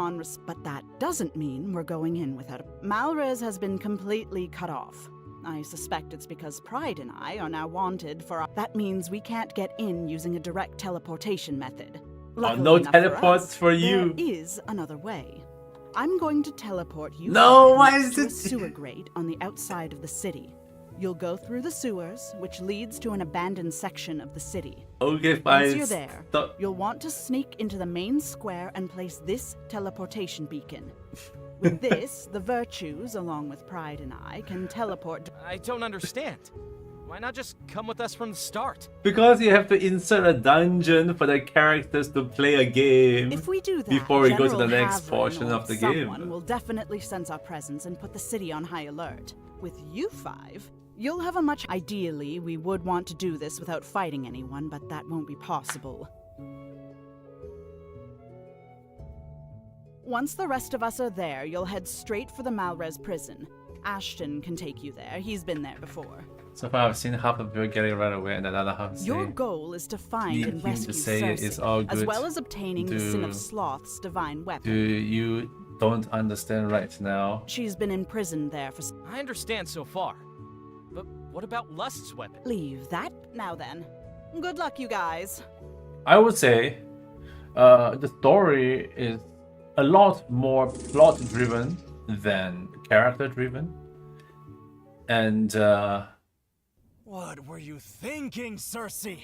but that doesn't mean we're going in without a... Malrez has been completely cut off. I suspect it's because Pride and I are now wanted for... That means we can't get in using a direct teleportation method. Luckily no enough for teleports us, for you. There is another way. I'm going to teleport you No, why next is to a it- sewer grate on the outside of the city. You'll go through the sewers, which leads to an abandoned section of the city. Okay, fine. Once you're there, Stop. you'll want to sneak into the main square and place this teleportation beacon. With this, the Virtues, along with Pride and I, can teleport... I don't understand. Why not just come with us from the start? Because you have to insert a dungeon for the characters to play a game If we do that, before we go to the General next Havrin portion or of the someone game. will definitely sense our presence and put the city on high alert. With you five, you'll have a much... Ideally, we would want to do this without fighting anyone, but that won't be possible. Once the rest of us are there, you'll head straight for the Malrez prison. Ashton can take you there. He's been there before. So far, I've seen half of you getting right away, and another half say, Your goal is to find need and him rescue to say Cersei, it's all as good. well as obtaining the Sin of Do- Sloth's divine weapon. Do you don't understand right now? She's been imprisoned there for... I understand so far. But what about Lust's weapon? Leave that now then. Good luck, you guys. I would say the story is a lot more plot-driven than character-driven. And What were you thinking, Cersei?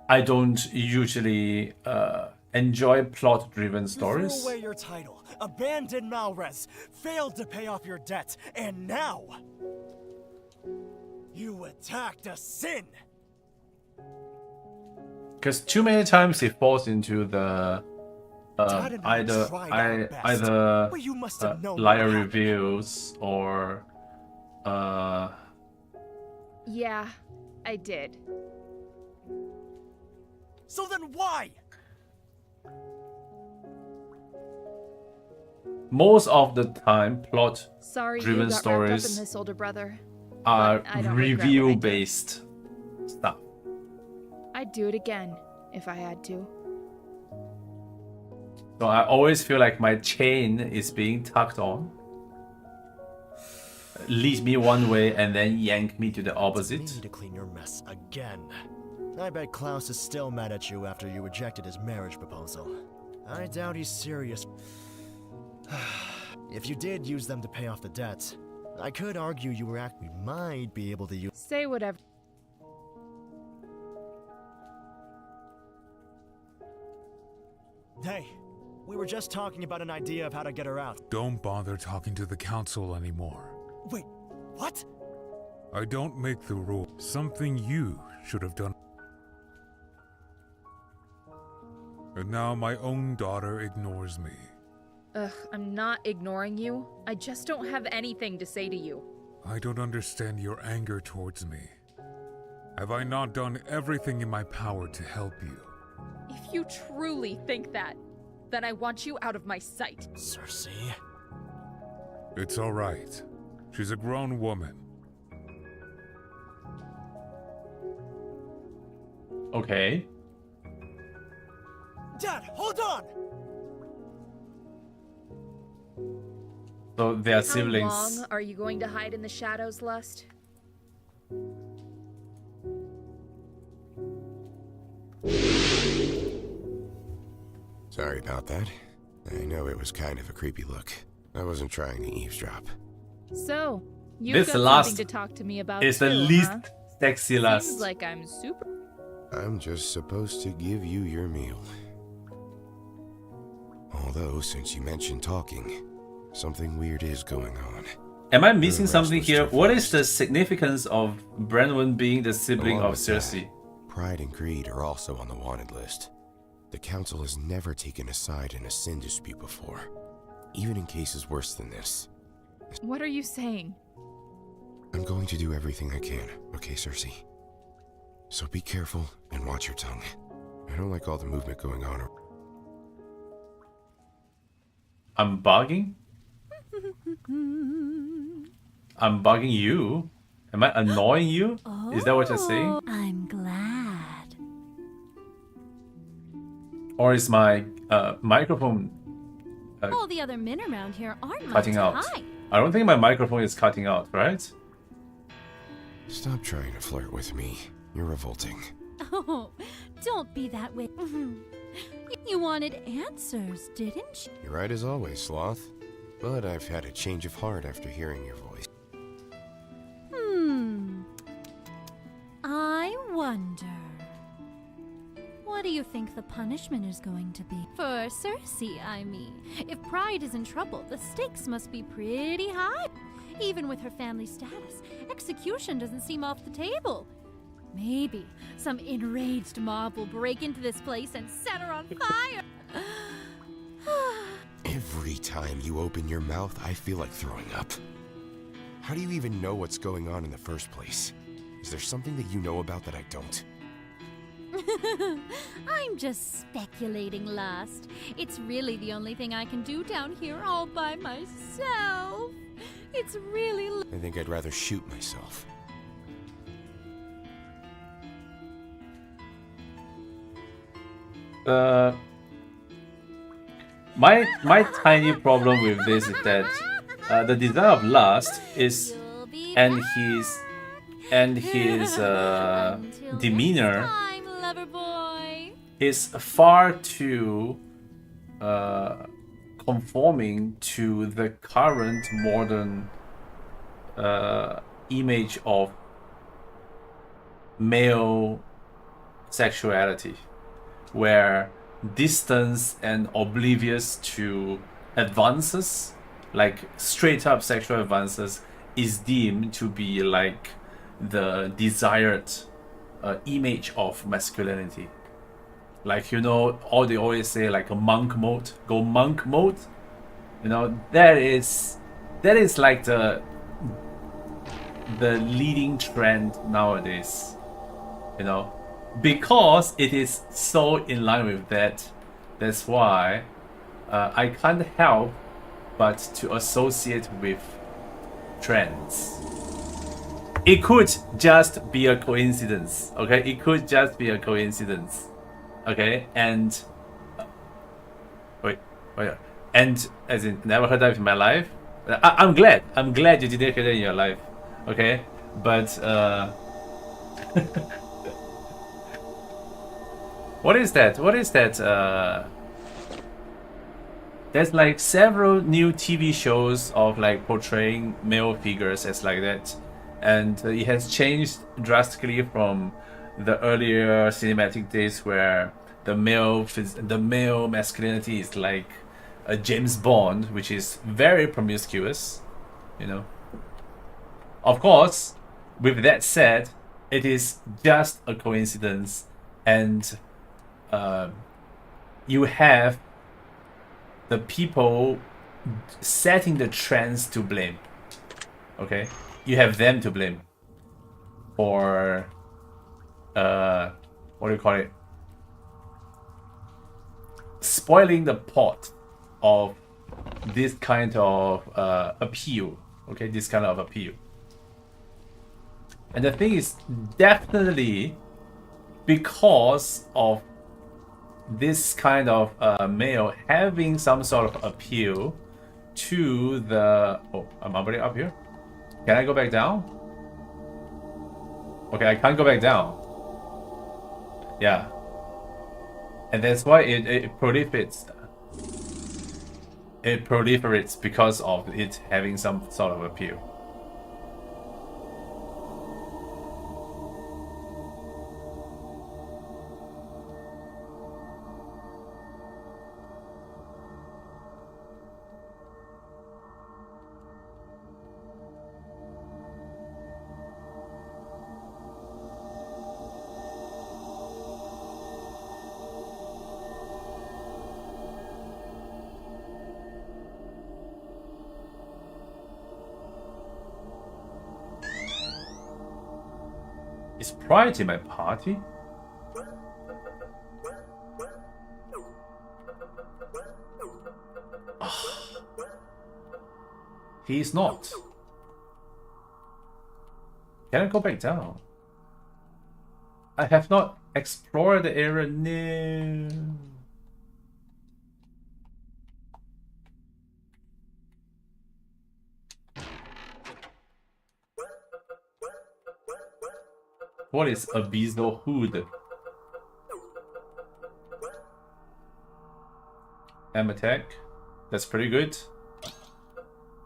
I don't usually enjoy plot-driven You stories. threw away your title, abandoned Malrez, failed to pay off your debt, and now you attacked a sin. Because too many times he falls into the Dad and I tried our best, either but you must have known liar what happened. reviews or Yeah, I did. So then why? most of the time plot Sorry you driven got wrapped up in stories this, older brother. are but I don't regret what I review did. based stuff. I'd do it again if I had to. So I always feel like my chain is being tugged on. Lead me one way and then yank me to the opposite. Need to clean your mess again. I bet Klaus is still mad at you after you rejected his marriage proposal. I doubt he's serious. If you did use them to pay off the debt, I could argue you were we might be able to use. Say whatever. Hey, we were just talking about an idea of how to get her out. Don't bother talking to the council anymore. Wait, what? I don't make the rule. Something you should have done. And now my own daughter ignores me. Ugh, I'm not ignoring you. I just don't have anything to say to you. I don't understand your anger towards me. Have I not done everything in my power to help you? If you truly think that, then I want you out of my sight. Cersei? It's all right. She's a grown woman. Okay. Dad, hold on! So they are How siblings. long are you going to hide in the shadows, Lust? Sorry about that. I know it was kind of a creepy look. I wasn't trying to eavesdrop. So, you've This got Lust something to talk to me about is too, the least huh? sexy Lust. Seems like I'm super... I'm just supposed to give you your meal. Although, since you mentioned talking, something weird is going on. Am I missing The something rest was here? too What is the significance of Brenwyn being the sibling Along of with that, Cersei? Pride and greed are also on the wanted list. The council has never taken a side in a sin dispute before, even in cases worse than this. What are you saying? I'm going to do everything I can, okay, Cersei? So be careful and watch your tongue. I don't like all the movement going on. I'm bugging? I'm bugging you? Am I annoying you? Is that what you're saying? I'm glad. Or is my microphone All the other men around here aren't cutting much out? high. I don't think my microphone is cutting out, right? Stop trying to flirt with me. You're revolting. Oh, don't be that way. You wanted answers, didn't you? You're right as always, Sloth. But I've had a change of heart after hearing your voice. I wonder. What do you think the punishment is going to be? For Cersei, I mean. If Pride is in trouble, the stakes must be pretty high. Even with her family status, execution doesn't seem off the table. Maybe some enraged mob will break into this place and set her on fire. Every time you open your mouth, I feel like throwing up. How do you even know what's going on in the first place? Is there something that you know about that I don't? I'm just speculating, Lust. It's really the only thing I can do down here all by myself. It's really... I think I'd rather shoot myself. My tiny problem with this is that the design of Lust is and his demeanor is far too conforming to the current modern image of male sexuality, where distance and oblivious to advances, like straight up sexual advances, is deemed to be like the desired image of masculinity. Like, you know, all they always say, like a monk mode, go monk mode. You know, that is like the leading trend nowadays. You know, because it is so in line with that. That's why I can't help but to associate with trends. It could just be a coincidence, okay? It could just be a coincidence, okay? And wait, and as in never heard that in my life. I'm glad you didn't hear that in your life, okay? But what is that? What is that? There's like several new TV shows of like portraying male figures as like that, and it has changed drastically from the earlier cinematic days where the male masculinity is like a James Bond, which is very promiscuous, you know. Of course, with that said, it is just a coincidence, and you have the people setting the trends to blame. Okay, you have them to blame for what do you call it? Spoiling the pot of this kind of appeal. Okay, this kind of appeal. And the thing is, definitely because of this kind of male having some sort of appeal to the... Oh, I'm already up here? Can I go back down? Okay, I can't go back down. Yeah. And that's why it proliferates. It proliferates because of it having some sort of appeal. Is Pride in my party? He is not. Can I go back down? I have not explored the area. No. What is Abyssal Hood? M attack. That's pretty good.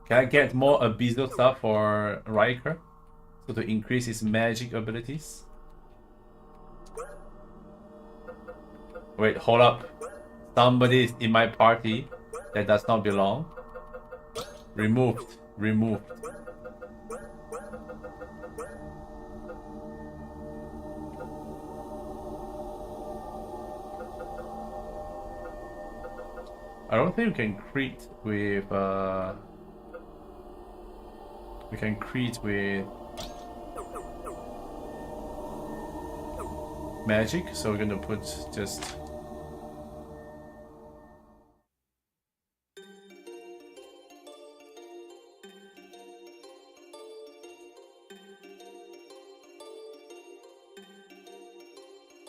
Can I get more Abyssal stuff for Riker? So to increase his magic abilities? Wait, hold up. Somebody is in my party that does not belong. Removed. Removed. I don't think we can create with we can create with magic, so we're gonna put just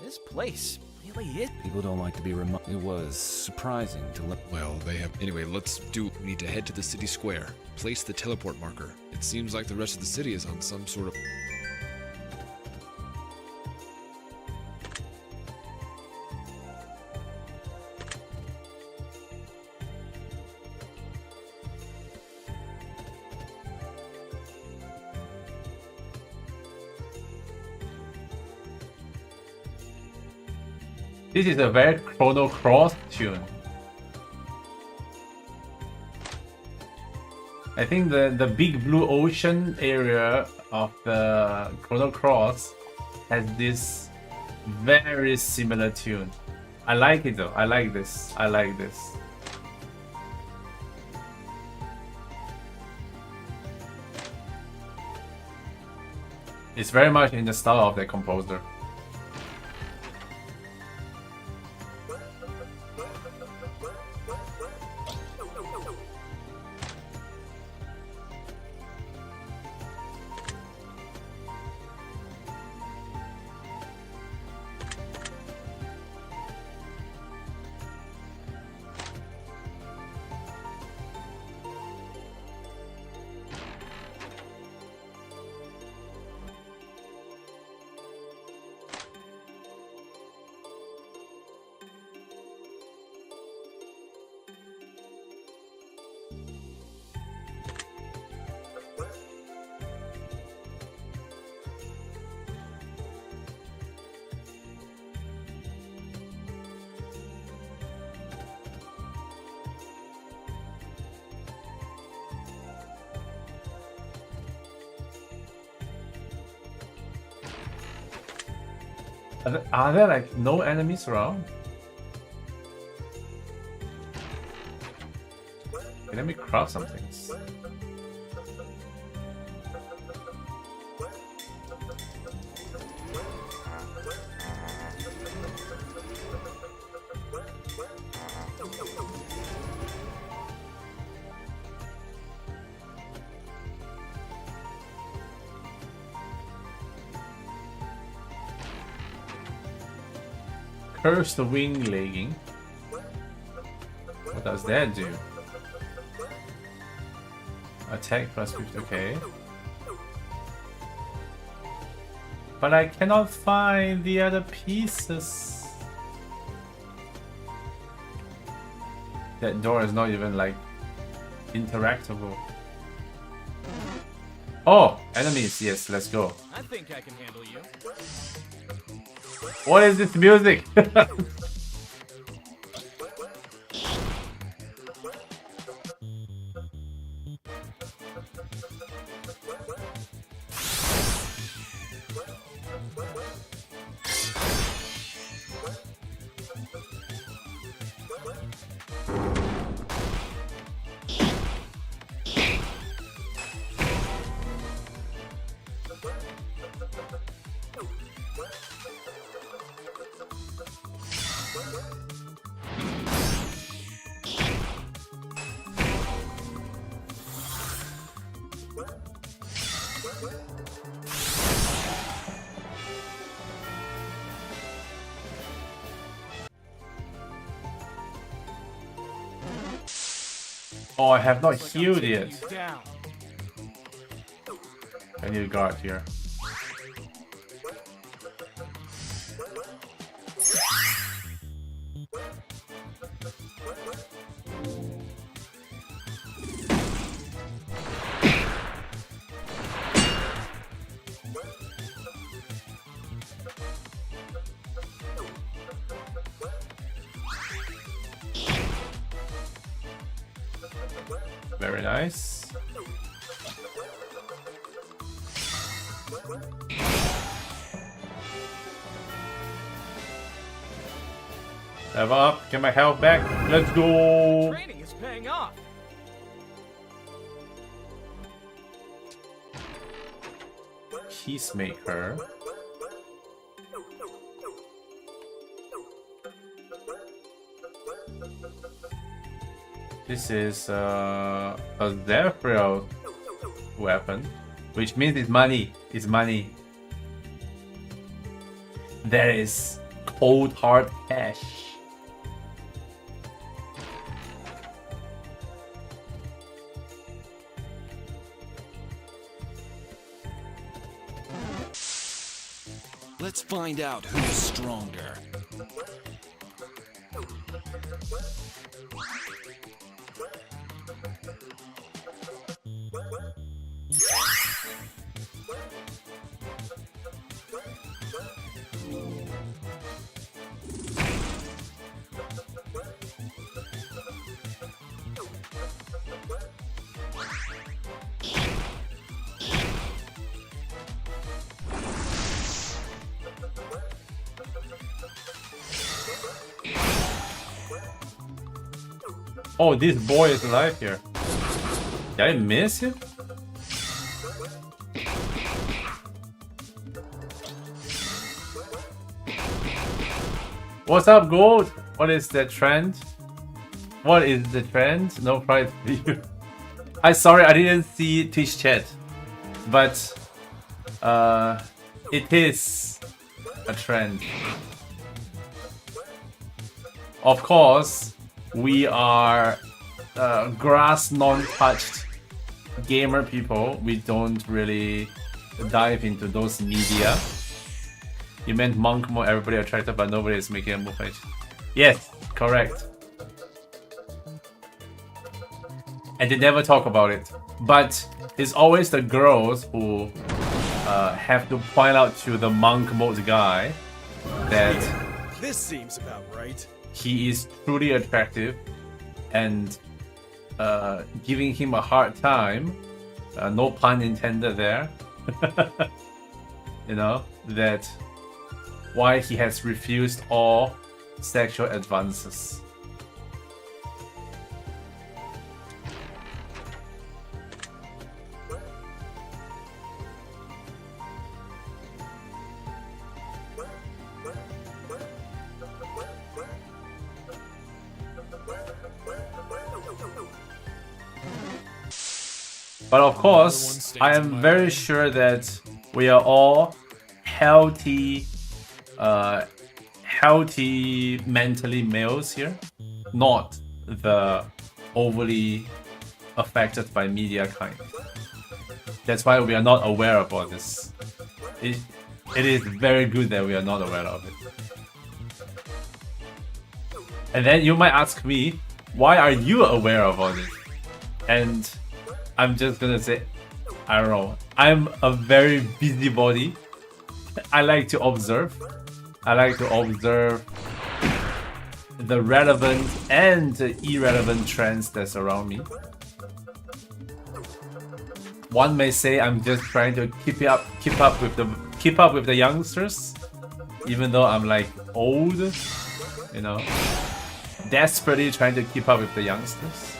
This place really is. People don't like to be reminded. It was surprising to look. Well, they have. Anyway, let's do. We need to head to the city square. Place the teleport marker. It seems like the rest of the city is on some sort of. This is a very Chrono Cross tune. I think the big blue ocean area of the Chrono Cross has this very similar tune. I like it though. I like this. I like this. It's very much in the style of the composer. Are there like no enemies around? Okay, let me craft some things. Cursed wing legging. What does that do? Attack plus 50, okay. But I cannot find the other pieces. That door is not even like interactable. Oh, enemies, yes, let's go. I think I can handle you. What is this music? Oh, I have not healed yet. I need a guard here. Very nice. Level up, get my health back. Let's go. Training is paying off. Peacemaker. This is a Zephyr weapon, which means it's money. It's money. That is cold hard cash. Let's find out who's stronger. Oh, this boy is alive here. Did I miss him? What's up, Gold? What is the trend? What is the trend? No pride for you. Sorry, I didn't see Twitch chat, but it is a trend. Of course, we are grass non-touched gamer people. We don't really dive into those media. You meant monk mode, everybody attracted, but nobody is making a move. Yes, correct. And they never talk about it. But it's always the girls who have to point out to the monk mode guy that this seems about right. He is truly attractive, and giving him a hard time, no pun intended there, you know, that why he has refused all sexual advances. But of course, I am very sure that we are all healthy, mentally males here, not the overly affected by media kind. That's why we are not aware of all this. It is very good that we are not aware of it. And then you might ask me, why are you aware of all this? And I'm just gonna say, I don't know. I'm a very busybody. I like to observe. I like to observe the relevant and the irrelevant trends that's around me. One may say I'm just trying to keep up with the youngsters, even though I'm like old, you know, desperately trying to keep up with the youngsters.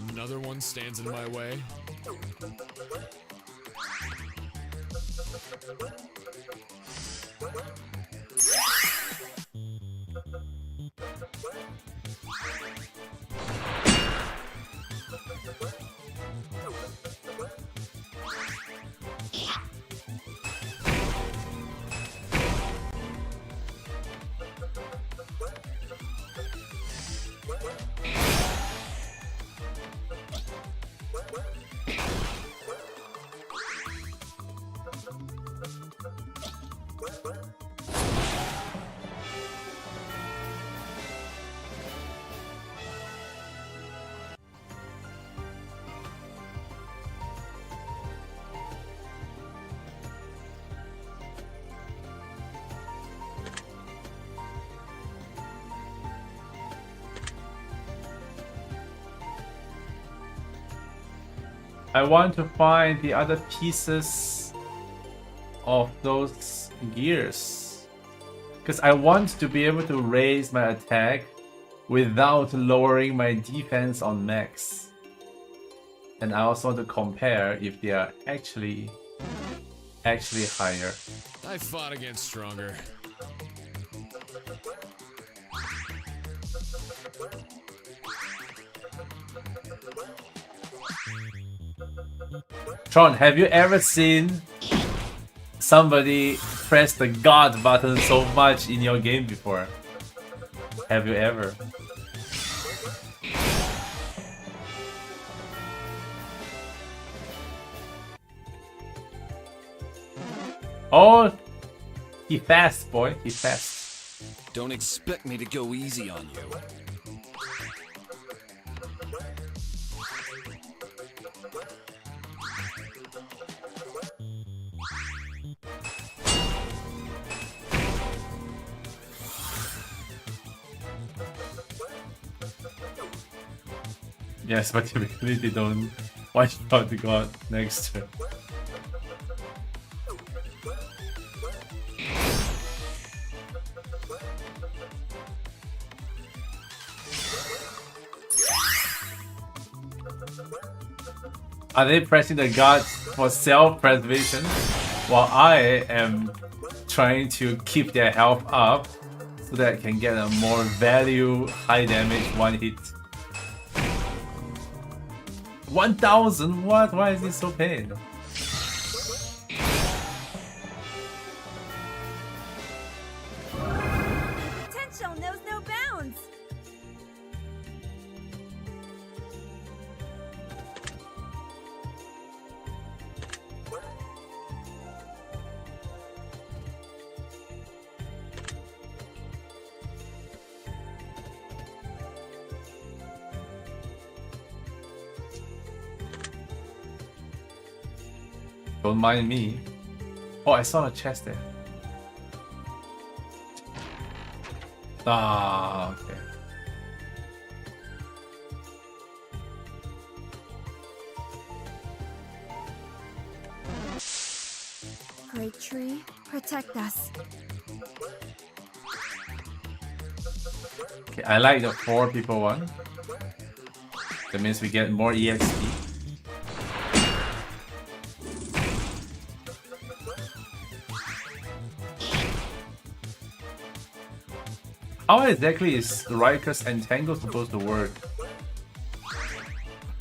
Another one stands in my way. I want to find the other pieces of those gears. Because I want to be able to raise my attack without lowering my defense on max. And I also want to compare if they are actually higher. I fought against stronger. Tron, have you ever seen somebody press the God button so much in your game before? Have you ever? Oh, he fast, boy. He fast. Don't expect me to go easy on you. Yes, but typically they don't watch out the God next turn. Are they pressing the gods for self-preservation while I am trying to keep their health up so that I can get a more value, high damage one hit? 1000? What? Why is this so pain? Potential knows no bounds. Don't mind me. Oh, I saw a chest there. Ah, okay. Great tree, protect us. Okay, I like the 4 people one. That means we get more EXP. How exactly is Riker's Entangle supposed to work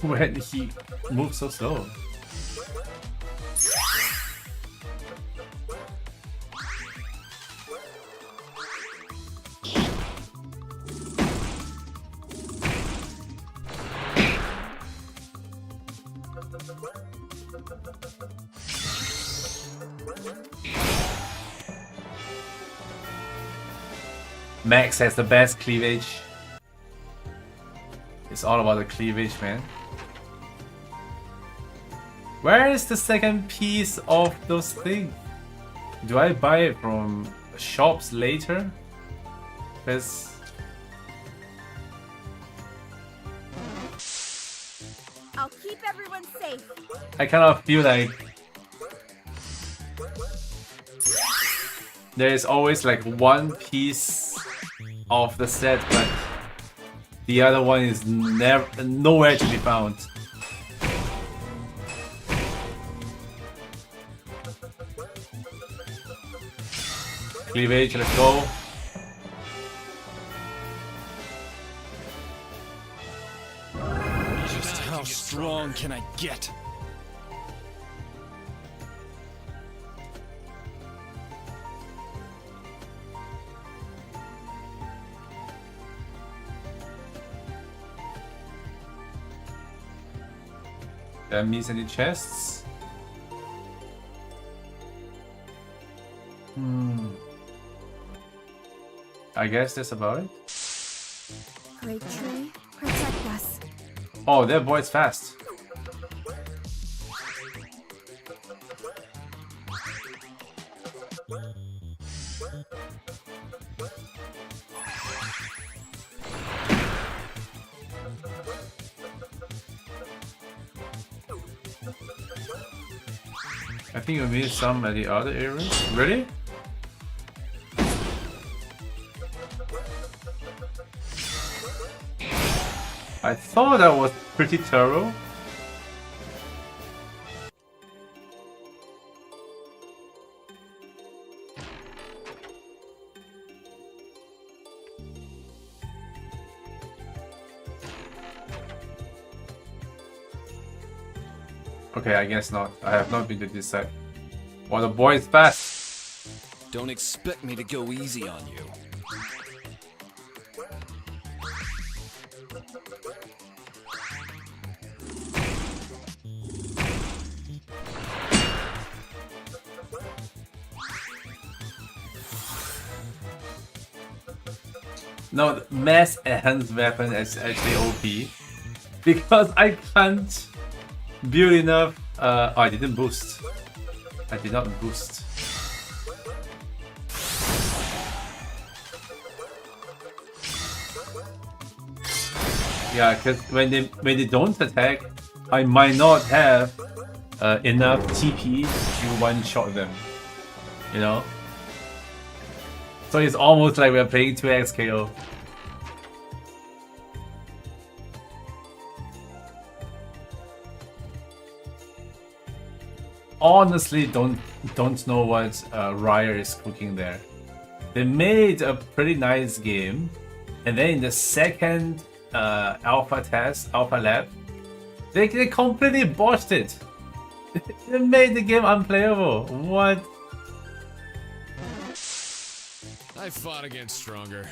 when he moves so slow? Max has the best cleavage. It's all about the cleavage, man. Where is the second piece of those things? Do I buy it from shops later? Because I'll keep everyone safe. I kind of feel like there is always like one piece of the set, but the other one is nowhere to be found. Cleavage, let's go. Just how strong can I get? That means any chests? I guess that's about it. Great tree, protect us. Oh, that boy's fast. I think we missed some at the other areas. Really? I thought that was pretty thorough. Okay, I guess not. I have not been to this side. Oh, the boy is fast. Don't expect me to go easy on you. No, the mass enhanced weapon is actually OP because I can't build enough. Oh, I didn't boost. I did not boost. Yeah, because when they don't attack, I might not have enough TP to one-shot them. You know. So it's almost like we're playing 2x KO. Honestly, don't know what Ryer is cooking there. They made a pretty nice game, and then in the second alpha lab, they completely botched it. They made the game unplayable. What? I fought against stronger.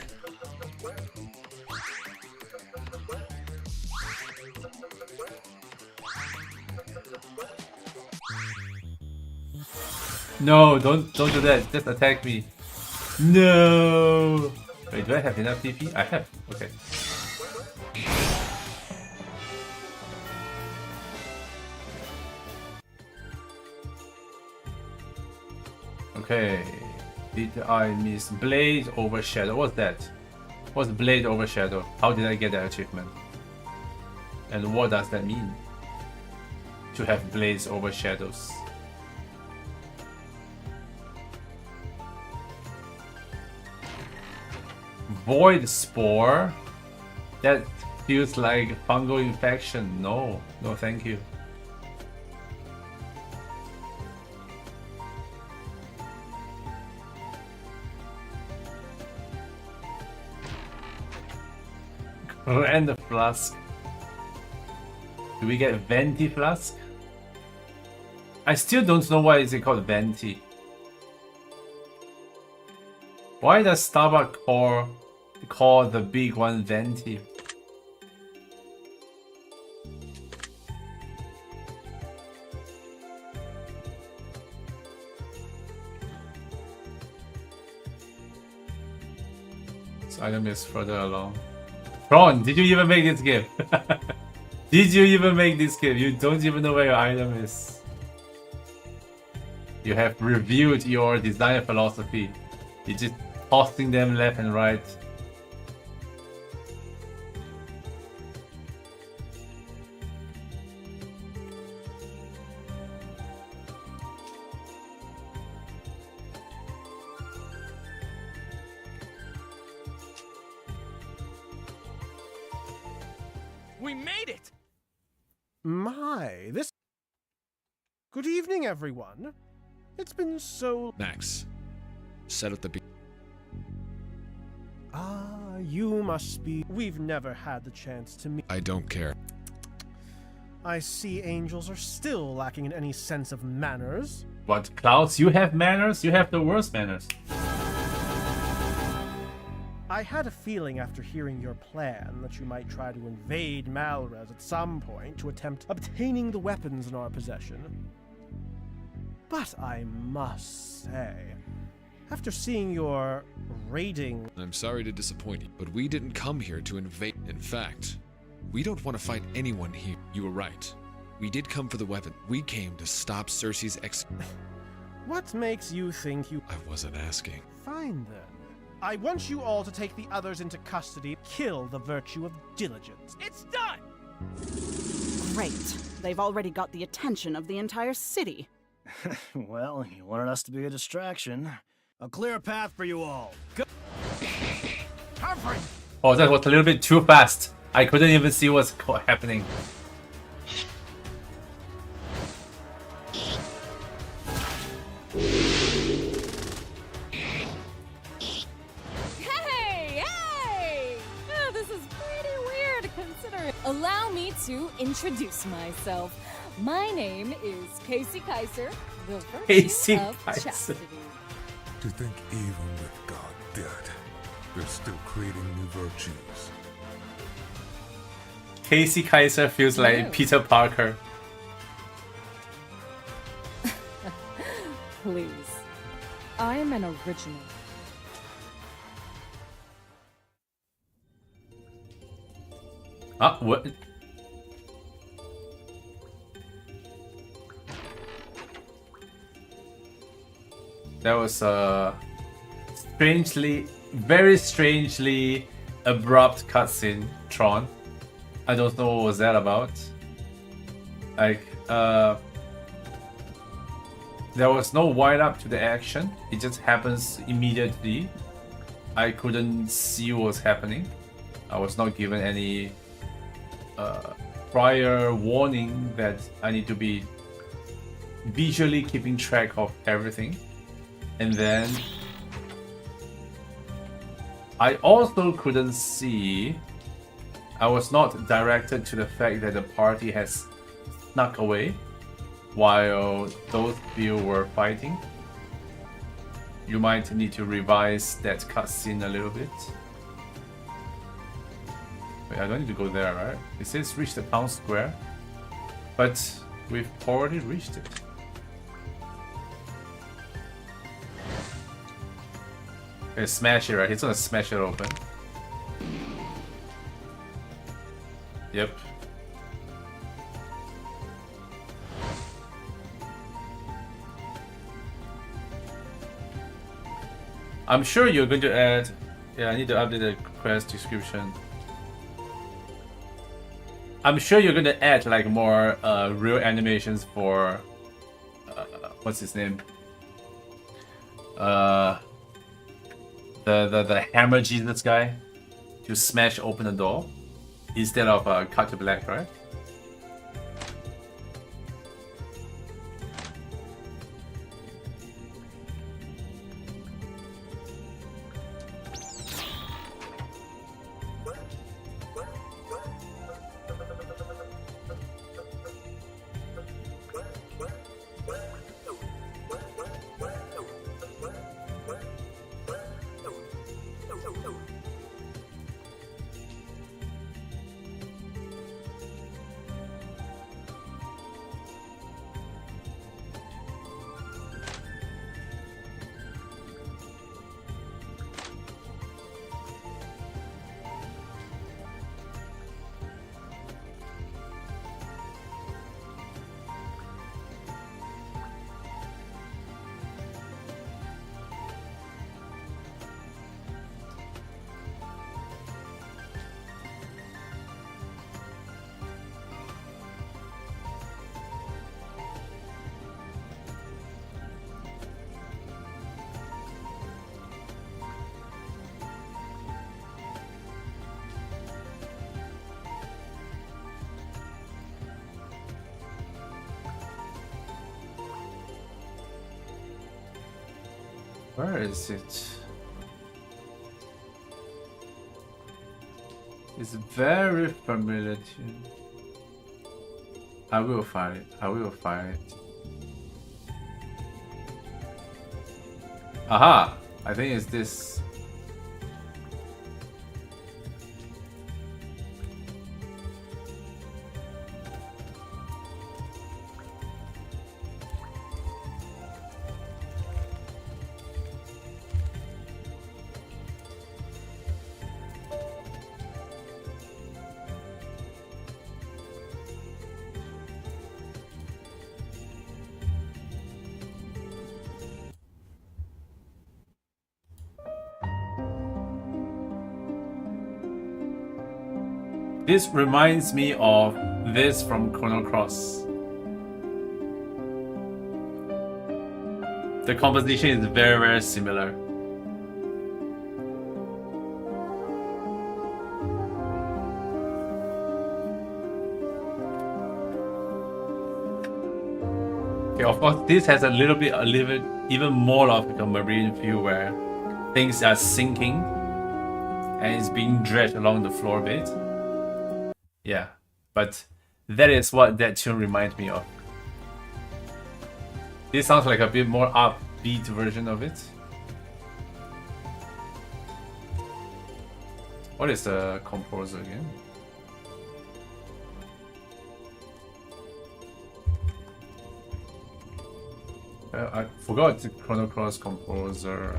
No, don't do that. Just attack me. No. Wait, do I have enough TP? I have. Okay. Okay. Did I miss Blade Overshadow? What's that? What's Blade Overshadow? How did I get that achievement? And what does that mean? To have Blades Overshadows. Void Spore? That feels like fungal infection. No, no thank you. And the flask. Do we get Venti flask? I still don't know why is it called Venti. Why does Starbucks call the big one Venti? This item is further along. TRON, did you even make this game? Did you even make this game? You don't even know where your item is. You have reviewed your design philosophy. You're just tossing them left and right. We made it! My, this... Good evening, everyone. It's been so... Max, set up the beat. Ah, you must be... We've never had the chance to meet... I don't care. I see angels are still lacking in any sense of manners. What, Clouds? You have manners? You have the worst manners. I had a feeling after hearing your plan that you might try to invade Malrez at some point to attempt obtaining the weapons in our possession. But I must say, after seeing your raiding... I'm sorry to disappoint you, but we didn't come here to invade. In fact, we don't want to fight anyone here. You were right. We did come for the weapon. We came to stop Cersei's What makes you think you... I wasn't asking. Fine then. I want you all to take the others into custody, kill the virtue of diligence. It's done! Great. They've already got the attention of the entire city. Well, you wanted us to be a distraction. I'll clear a path for you all. Go. Oh, that was a little bit too fast. I couldn't even see what's happening. Hey! Oh, this is pretty weird considering. Allow me to introduce myself. My name is Casey Kaiser, the virtue Casey of Kaiser. chastity. To think even with God dead, they're still creating new virtues. Casey Kaiser feels like Ew. Peter Parker. Please. I am an original. Ah, what? That was a very strangely abrupt cutscene, Tron. I don't know what was that about. Like, there was no wind up to the action. It just happens immediately. I couldn't see what was happening. I was not given any prior warning that I need to be visually keeping track of everything. And then I also couldn't see, I was not directed to the fact that the party has snuck away while those few were fighting. You might need to revise that cutscene a little bit. Wait, I don't need to go there, right? It says reach the town square, but we've already reached it. Okay, smash it, right? He's gonna smash it open. Yep. I'm sure you're going to add... Yeah, I need to update the quest description. I'm sure you're going to add like more real animations for... what's his name? The Hammer Jesus guy to smash open the door instead of cut to black, right? Where is it? It's very familiar too. I will find it. I will find it. Aha! I think it's this. This reminds me of this from Chrono Cross. The composition is very, very similar. Okay, of course, this has a little bit even more of like a marine feel where things are sinking and it's being dragged along the floor a bit. Yeah, but that is what that tune reminds me of. This sounds like a bit more upbeat version of it. What is the composer again? I forgot the Chrono Cross composer.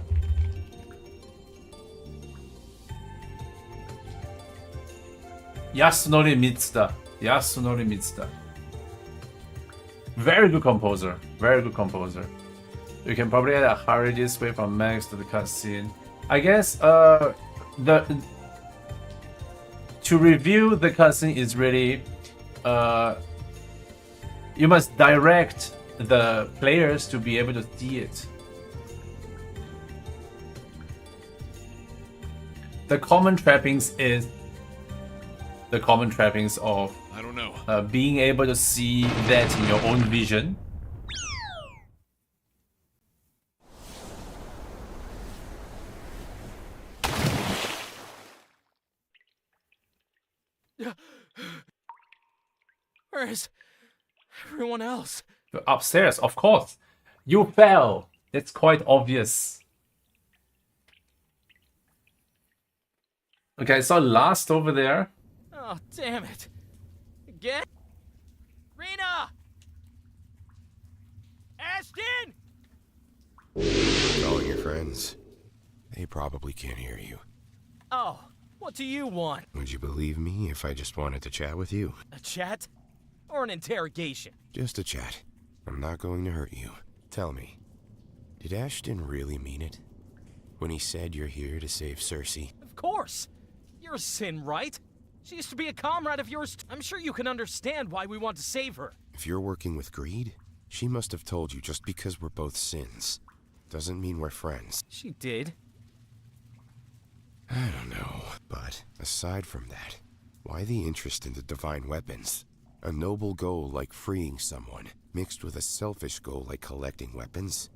Yasunori Mitsuda. Yasunori Mitsuda. Very good composer. Very good composer. You can probably add a hurry this way from Max to the cutscene. I guess to review the cutscene is really you must direct the players to be able to see it. The common trappings is the common trappings of I don't know. Being able to see that in your own vision. Where is everyone else? Upstairs, of course. You fell. That's quite obvious. Okay, I saw Last over there. Oh, damn it. Again? Rena! Ashton! Calling your friends. They probably can't hear you. Oh, what do you want? Would you believe me if I just wanted to chat with you? A chat? Or an interrogation? Just a chat. I'm not going to hurt you. Tell me, did Ashton really mean it? When he said you're here to save Cersei? Of course! You're Sin, right? She used to be a comrade of yours. I'm sure you can understand why we want to save her. If you're working with greed, she must have told you just because we're both Sins. Doesn't mean we're friends. She did. I don't know, but aside from that, why the interest in the divine weapons? A noble goal like freeing someone, mixed with a selfish goal like collecting weapons?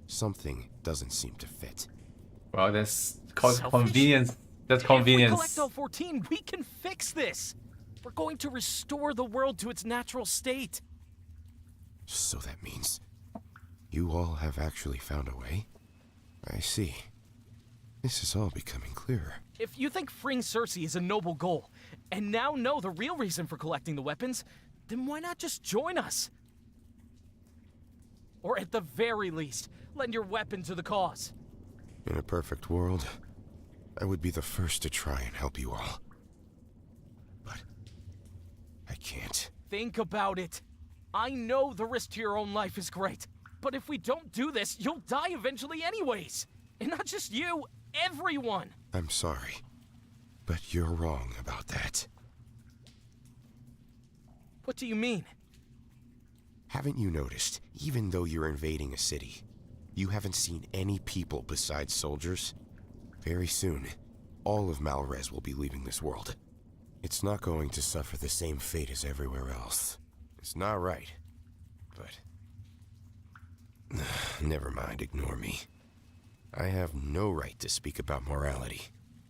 Something doesn't seem to fit. Well, that's called convenience. That's convenience. If we collect all 14, we can fix this. We're going to restore the world to its natural state. So that means you all have actually found a way? I see. This is all becoming clearer. If you think freeing Cersei is a noble goal, and now know the real reason for collecting the weapons, then why not just join us? Or at the very least, lend your weapon to the cause. In a perfect world, I would be the first to try and help you all. But I can't. Think about it. I know the risk to your own life is great, but if we don't do this, you'll die eventually anyways. And not just you, everyone. I'm sorry, but you're wrong about that. What do you mean? Haven't you noticed, even though you're invading a city, you haven't seen any people besides soldiers? Very soon, all of Malrez will be leaving this world. It's not going to suffer the same fate as everywhere else. It's not right, but... Never mind, ignore me. I have no right to speak about morality.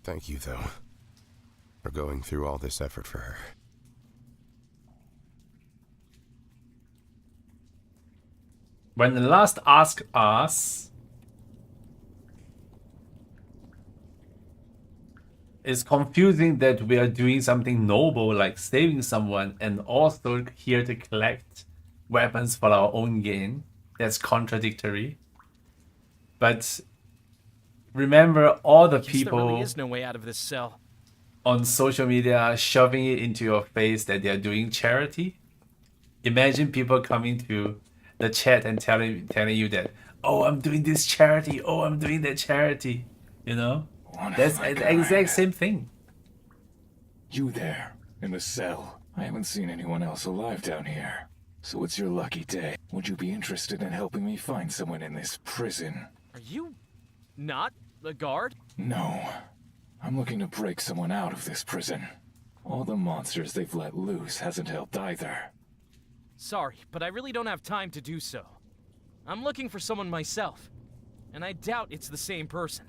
Thank you, though, for going through all this effort for her. When the last asked us, it's confusing that we are doing something noble like saving someone and also here to collect weapons for our own gain. That's contradictory. But remember all the Guess there people really is no way out of this cell. on social media shoving it into your face that they are doing charity. Imagine people coming to the chat and telling you that, oh, I'm doing this charity, oh, I'm doing that charity. You know? That's the exact same thing. You there, in the cell. I haven't seen anyone else alive down here. So it's your lucky day. Would you be interested in helping me find someone in this prison? Are you not the guard? No. I'm looking to break someone out of this prison. All the monsters they've let loose hasn't helped either. Sorry, but I really don't have time to do so. I'm looking for someone myself, and I doubt it's the same person.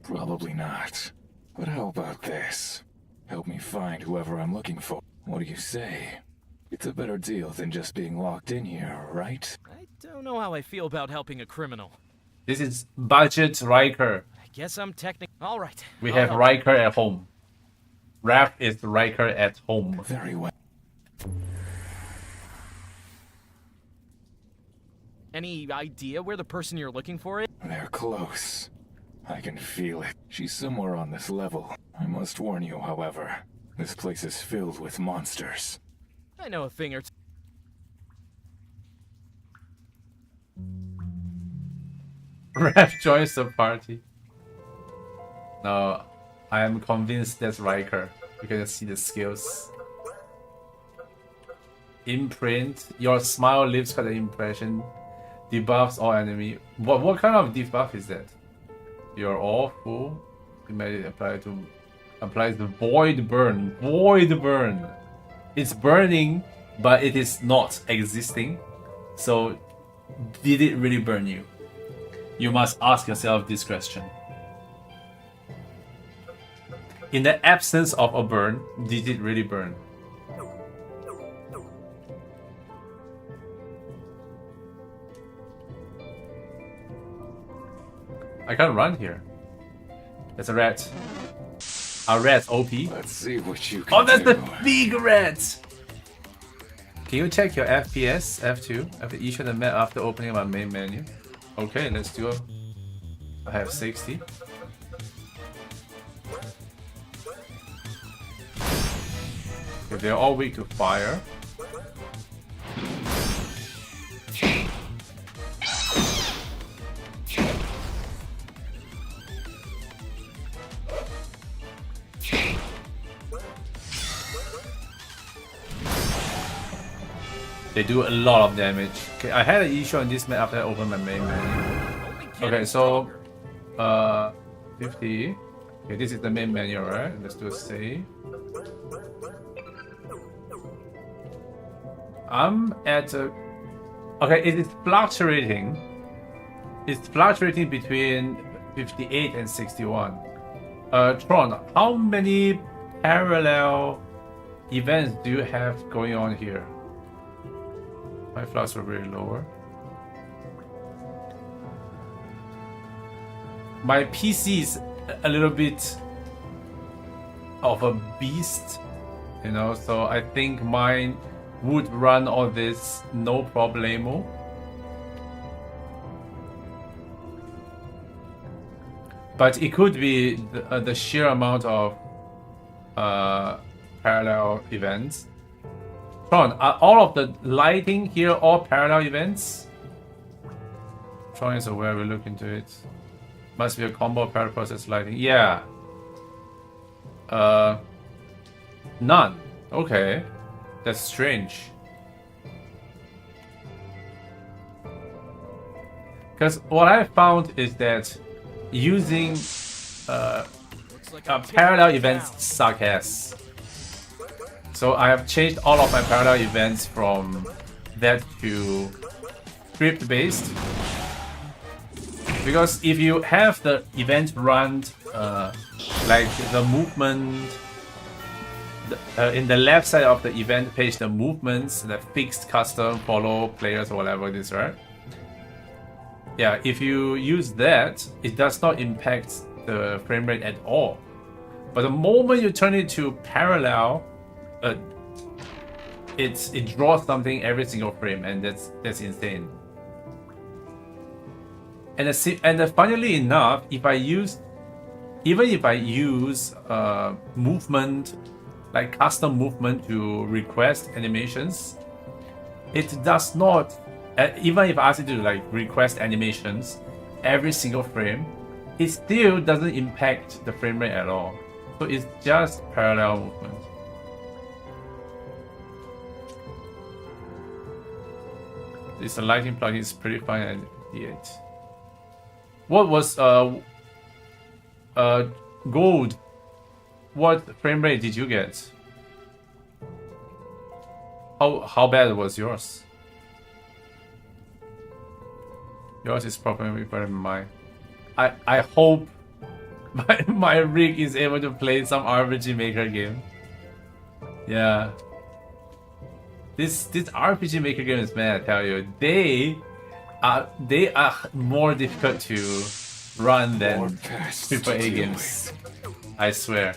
Probably not. But how about this? Help me find whoever I'm looking for. What do you say? It's a better deal than just being locked in here, right? I don't know how I feel about helping a criminal. This is budget Riker. I guess I'm technically... Alright. We have Riker at home. Raph is Riker at home. Very well. Any idea where the person you're looking for is? They're close. I can feel it. She's somewhere on this level. I must warn you, however. This place is filled with monsters. I know a thing or two. Raph joins the party. No, I am convinced that's Riker. You can see the skills. Imprint. Your smile leaves quite an impression. Debuffs all enemy. What kind of debuff is that? You're awful. You made it applies the void burn. Void burn. It's burning, but it is not existing. So, did it really burn you? You must ask yourself this question. In the absence of a burn, did it really burn? I can't run here. There's a rat. A rat, OP. Let's see what you can Oh, that's do. the big rat! Can you check your FPS, F2, after each of the map after opening my main menu? Okay, let's do it. I have 60. If they're all weak to fire. They do a lot of damage. Okay, I had an issue on this map after I opened my main menu. Okay, so 50. Okay, this is the main menu, right? Let's do a save. I'm at a... Okay, it is fluctuating. It's fluctuating between 58 and 61. Tron, how many parallel events do you have going on here? My flux were very lower. My PC is a little bit of a beast, you know, so I think mine would run all this no problemo. But it could be the sheer amount of parallel events. Tron, are all of the lighting here all parallel events? Tron is aware, we look into it. Must be a combo of parallel process lighting. Yeah. None. Okay. That's strange. Because what I found is that using parallel events suck ass. So I have changed all of my parallel events from that to script based. Because if you have the event run like the movement in the left side of the event page, the movements, the fixed, custom, follow, players, or whatever it is, right? Yeah, if you use that, it does not impact the frame rate at all. But the moment you turn it to parallel, it draws something every single frame, and that's insane. And funnily enough, even if I use movement, like custom movement to request animations, it does not. Even if I ask it to like request animations every single frame, it still doesn't impact the frame rate at all. So it's just parallel movement. This lighting plugin is pretty fun at 88. What was gold? What frame rate did you get? How bad was yours? Yours is probably better than mine. I hope my rig is able to play some RPG Maker game. Yeah. This RPG Maker games, man, I tell you, they are more difficult to run than AAA games. I swear.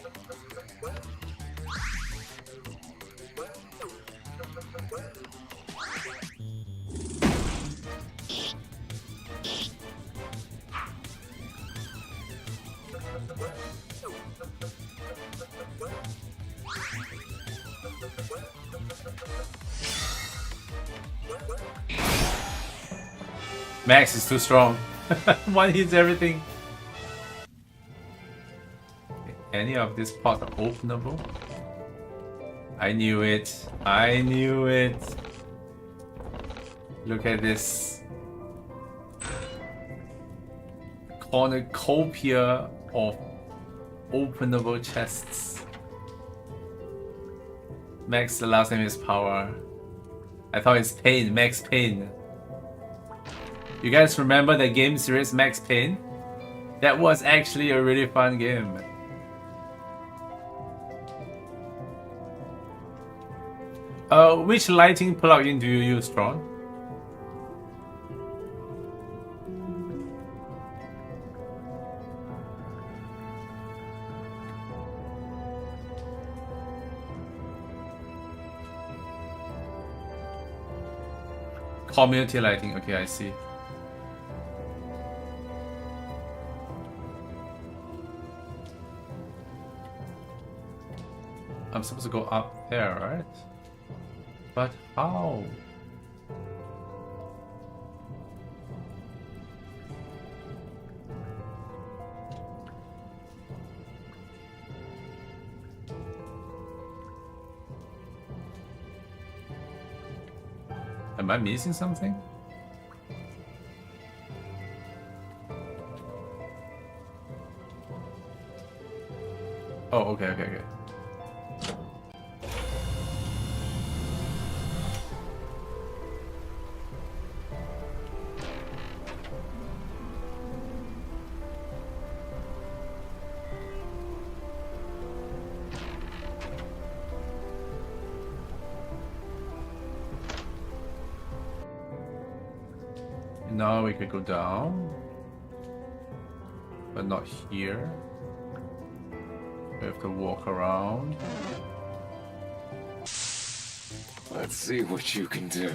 Max is too strong. One hits everything. Any of these pots are openable? I knew it. I knew it. Look at this cornucopia of openable chests. Max, the last name is Power. I thought it's Pain. Max Payne. You guys remember the game series Max Payne? That was actually a really fun game. Which lighting plugin do you use, TRON? Community lighting, okay, I see. I'm supposed to go up there, right? But how? Am I missing something? Oh, okay. Now we could go down, but not here. We have to walk around. Let's see what you can do.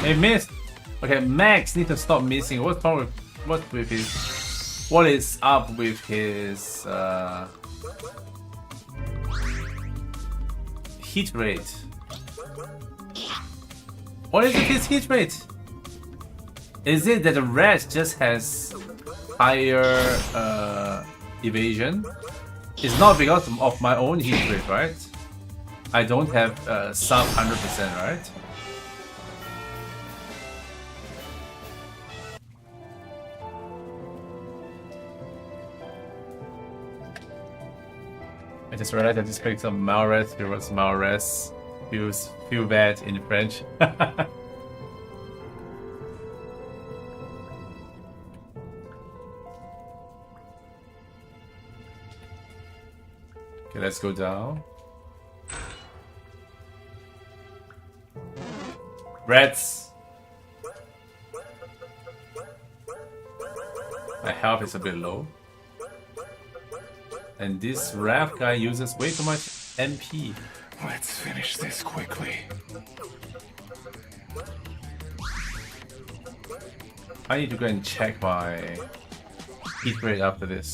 He missed. Okay, Max needs to stop missing. What's wrong with what is up with his hit rate? What is his hit rate? Is it that the rat just has higher evasion? It's not because of my own hit rate, right? I don't have sub 100%, right? I just realized I just picked some Malres. There was Malres. Feel bad in French. Okay, let's go down. Rats! My health is a bit low. And this raft guy uses way too much MP. Let's finish this quickly. I need to go and check my heat rate after this.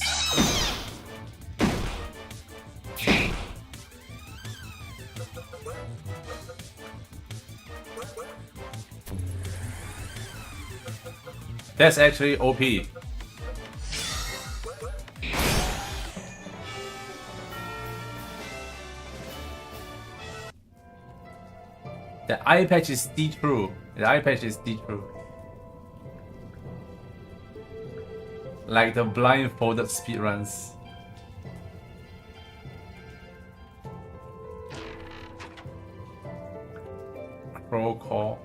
That's actually OP. The eye patch is see-through. The eye patch is see-through. Like the blindfolded speedruns. Crow call.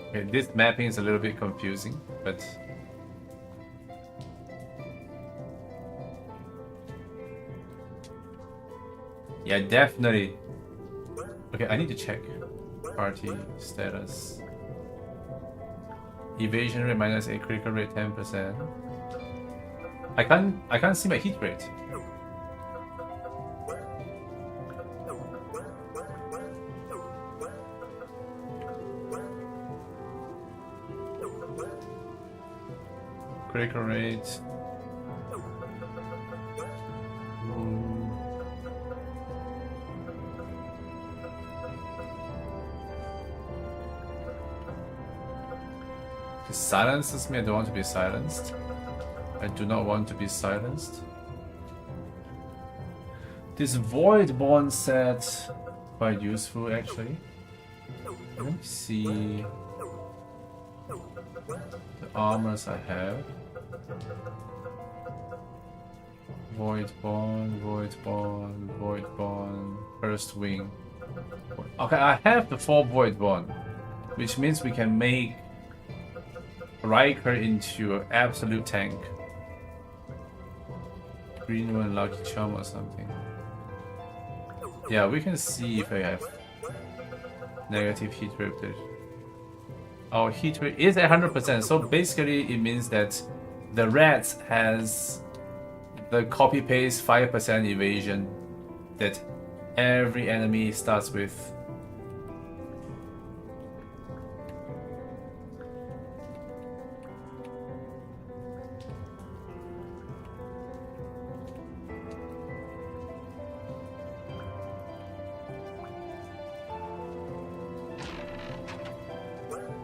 Okay, this mapping is a little bit confusing, but yeah, definitely. Okay, I need to check party status. Evasion rate -8, critical rate 10%. I can't see my hit rate. Critical rate. It silences me. I don't want to be silenced. I do not want to be silenced. This void bond set quite useful actually. Let me see the armors I have. Void bond, void bond, void bond, first wing. Okay, I have the 4 void bond, which means we can make Riker into an absolute tank. Green one, lucky charm or something. Yeah, we can see if I have negative heat rate. Our heat rate is 100%, so basically it means that the rats has the copy paste 5% evasion that every enemy starts with.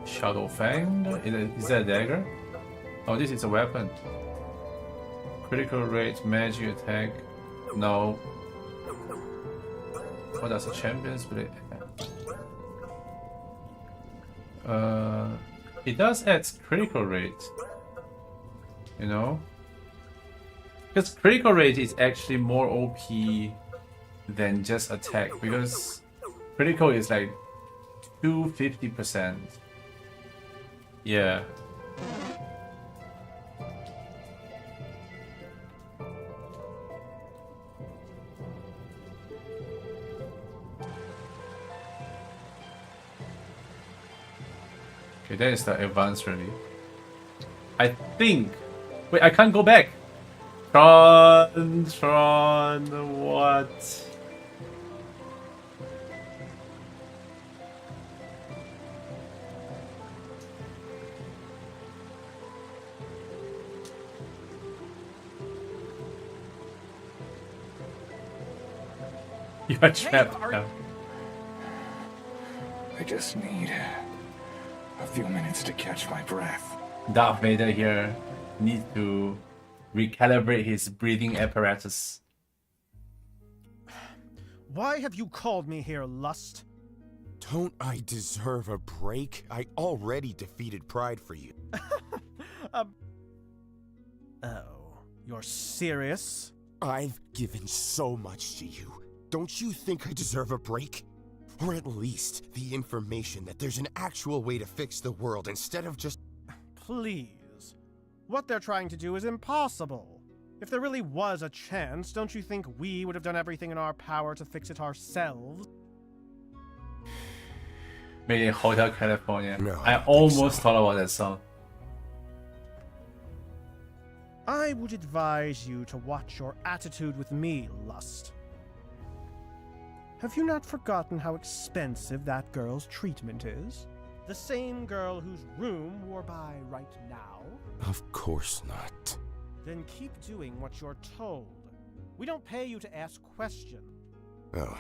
Shadow Fang? Is that a dagger? Oh, this is a weapon. Critical rate, magic attack. No. What does a champion's blade have? It does add critical rate. You know? Because critical rate is actually more OP than just attack. Because critical is like 250%. Yeah. Okay, that is the advanced relief. I think. Wait, I can't go back. Tron, what? You are trapped now. I just need a few minutes to catch my breath. Darth Vader here needs to recalibrate his breathing apparatus. Why have you called me here, Lust? Don't I deserve a break? I already defeated Pride for you. Oh. You're serious? I've given so much to you. Don't you think I deserve a break? Or at least the information that there's an actual way to fix the world instead of just... Please. What they're trying to do is impossible. If there really was a chance, don't you think we would have done everything in our power to fix it ourselves? Made in Hotel California. No, I almost thought about that song. I would advise you to watch your attitude with me, Lust. Have you not forgotten how expensive that girl's treatment is? The same girl whose room we're by right now? Of course not. Then keep doing what you're told. We don't pay you to ask questions. Oh.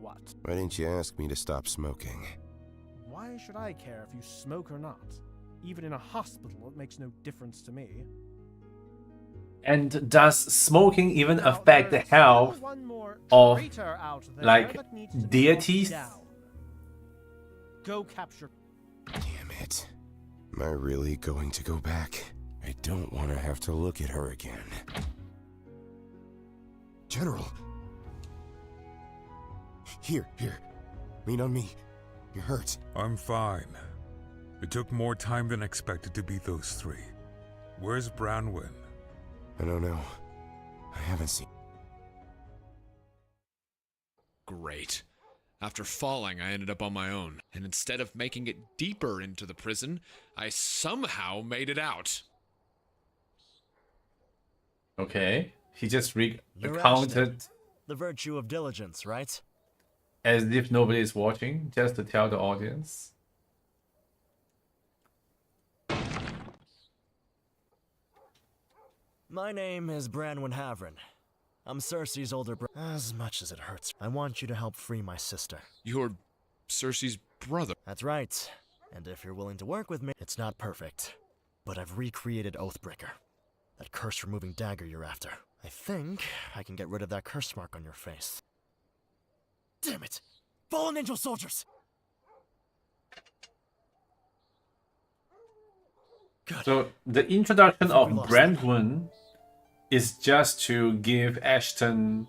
What? Why didn't you ask me to stop smoking? Why should I care if you smoke or not? Even in a hospital, it makes no difference to me. And does smoking even affect the health of, like, deities? Go capture. Damn it. Am I really going to go back? I don't want to have to look at her again. General! Here. Lean on me. You're hurt. I'm fine. It took more time than expected to beat those three. Where's Branwen? I don't know. I haven't seen... Great. After falling, I ended up on my own, and instead of making it deeper into the prison, I somehow made it out. Okay. He just You're recounted Ashton. The virtue of diligence, right? as if nobody is watching, just to tell the audience. My name is Branwen Havren. I'm Cersei's older brother. As much as it hurts, I want you to help free my sister. You're Cersei's brother. That's right. And if you're willing to work with me, it's not perfect. But I've recreated Oathbreaker. That curse-removing dagger you're after. I think I can get rid of that curse mark on your face. Damn it! Fallen Angel soldiers! Good. So the introduction of Branwen is just to give Ashton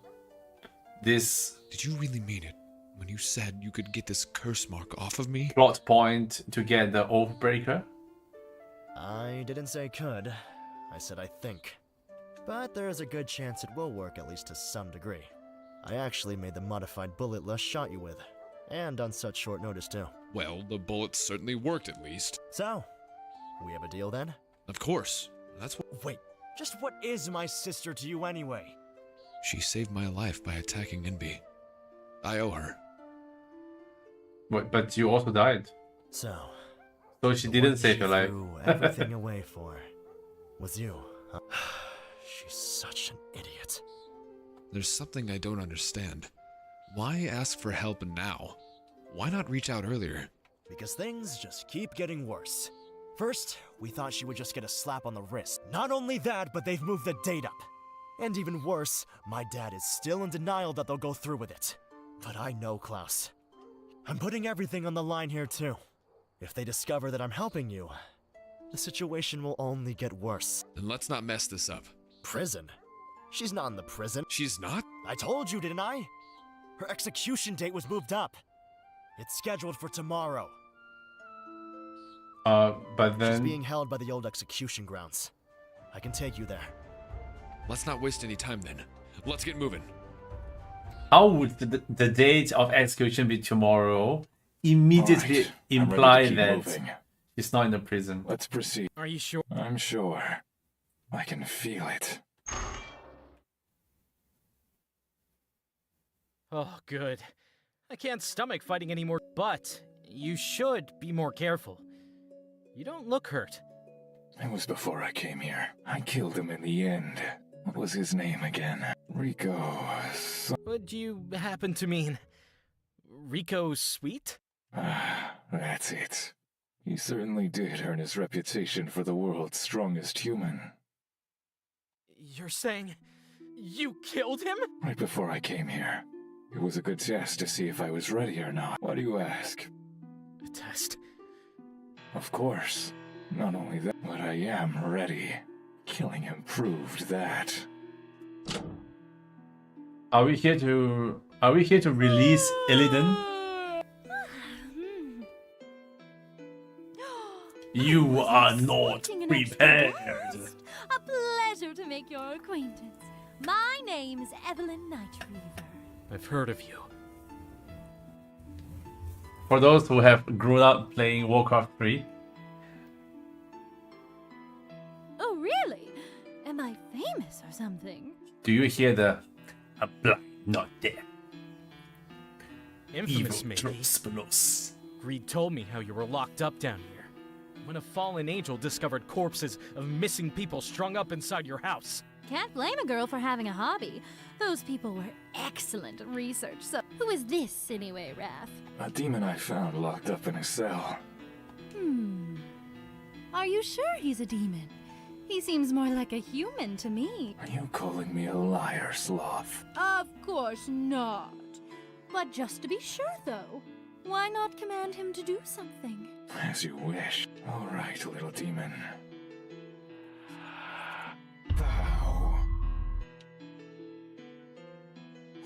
this... Did you really mean it when you said you could get this curse mark off of me? Plot point to get the Oathbreaker? I didn't say could. I said I think. But there is a good chance it will work, at least to some degree. I actually made the modified bullet Lust shot you with. And on such short notice, too. Well, the bullet certainly worked at least. So, we have a deal then? Of course. That's what... Wait, just what is my sister to you anyway? She saved my life by attacking Enby. I owe her. But you also died. So she didn't save your life. Threw everything away for was you. Huh? She's such an idiot. There's something I don't understand. Why ask for help now? Why not reach out earlier? Because things just keep getting worse. First, we thought she would just get a slap on the wrist. Not only that, but they've moved the date up. And even worse, my dad is still in denial that they'll go through with it. But I know Klaus. I'm putting everything on the line here too. If they discover that I'm helping you, the situation will only get worse. Then let's not mess this up. Prison? She's not in the prison. She's not? I told you, didn't I? Her execution date was moved up. It's scheduled for tomorrow. But then... She's being held by the old execution grounds. I can take you there. Let's not waste any time then. Let's get moving. How would the date of execution be tomorrow immediately Right. imply I'm ready to that keep moving. he's not in the prison? Let's proceed. Are you sure? I'm sure. I can feel it. Oh, good. I can't stomach fighting anymore, but you should be more careful. You don't look hurt. It was before I came here. I killed him in the end. What was his name again? Rico... What do you happen to mean? Rico Sweet? That's it. He certainly did earn his reputation for the world's strongest human. You're saying you killed him? Right before I came here. It was a good test to see if I was ready or not. Why do you ask? A test? Of course. Not only that, but I am ready. Killing him proved that. Are we here to release Illidan? You are not prepared. A pleasure to make your acquaintance. My name's Evelyn Nightreaver. I've heard of you. For those who have grown up playing Warcraft 3, Oh, really? Am I famous or something? do you hear the not there? Infamous, Evil maybe. Trosplos. Greed told me how you were locked up down here. When a fallen angel discovered corpses of missing people strung up inside your house. Can't blame a girl for having a hobby. Those people were excellent at research. So, who is this anyway, Wrath? A demon I found locked up in a cell. Are you sure he's a demon? He seems more like a human to me. Are you calling me a liar, Sloth? Of course not. But just to be sure, though, why not command him to do something? As you wish. All right, little demon.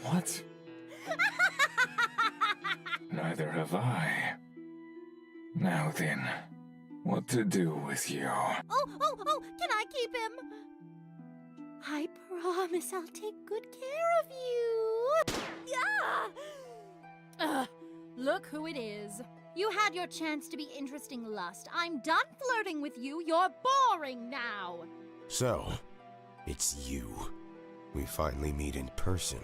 What? Neither have I. Now then, what to do with you? Oh, can I keep him? I promise I'll take good care of you. Look who it is. You had your chance to be interesting, Lust. I'm done flirting with you. You're boring now. So, it's you. We finally meet in person.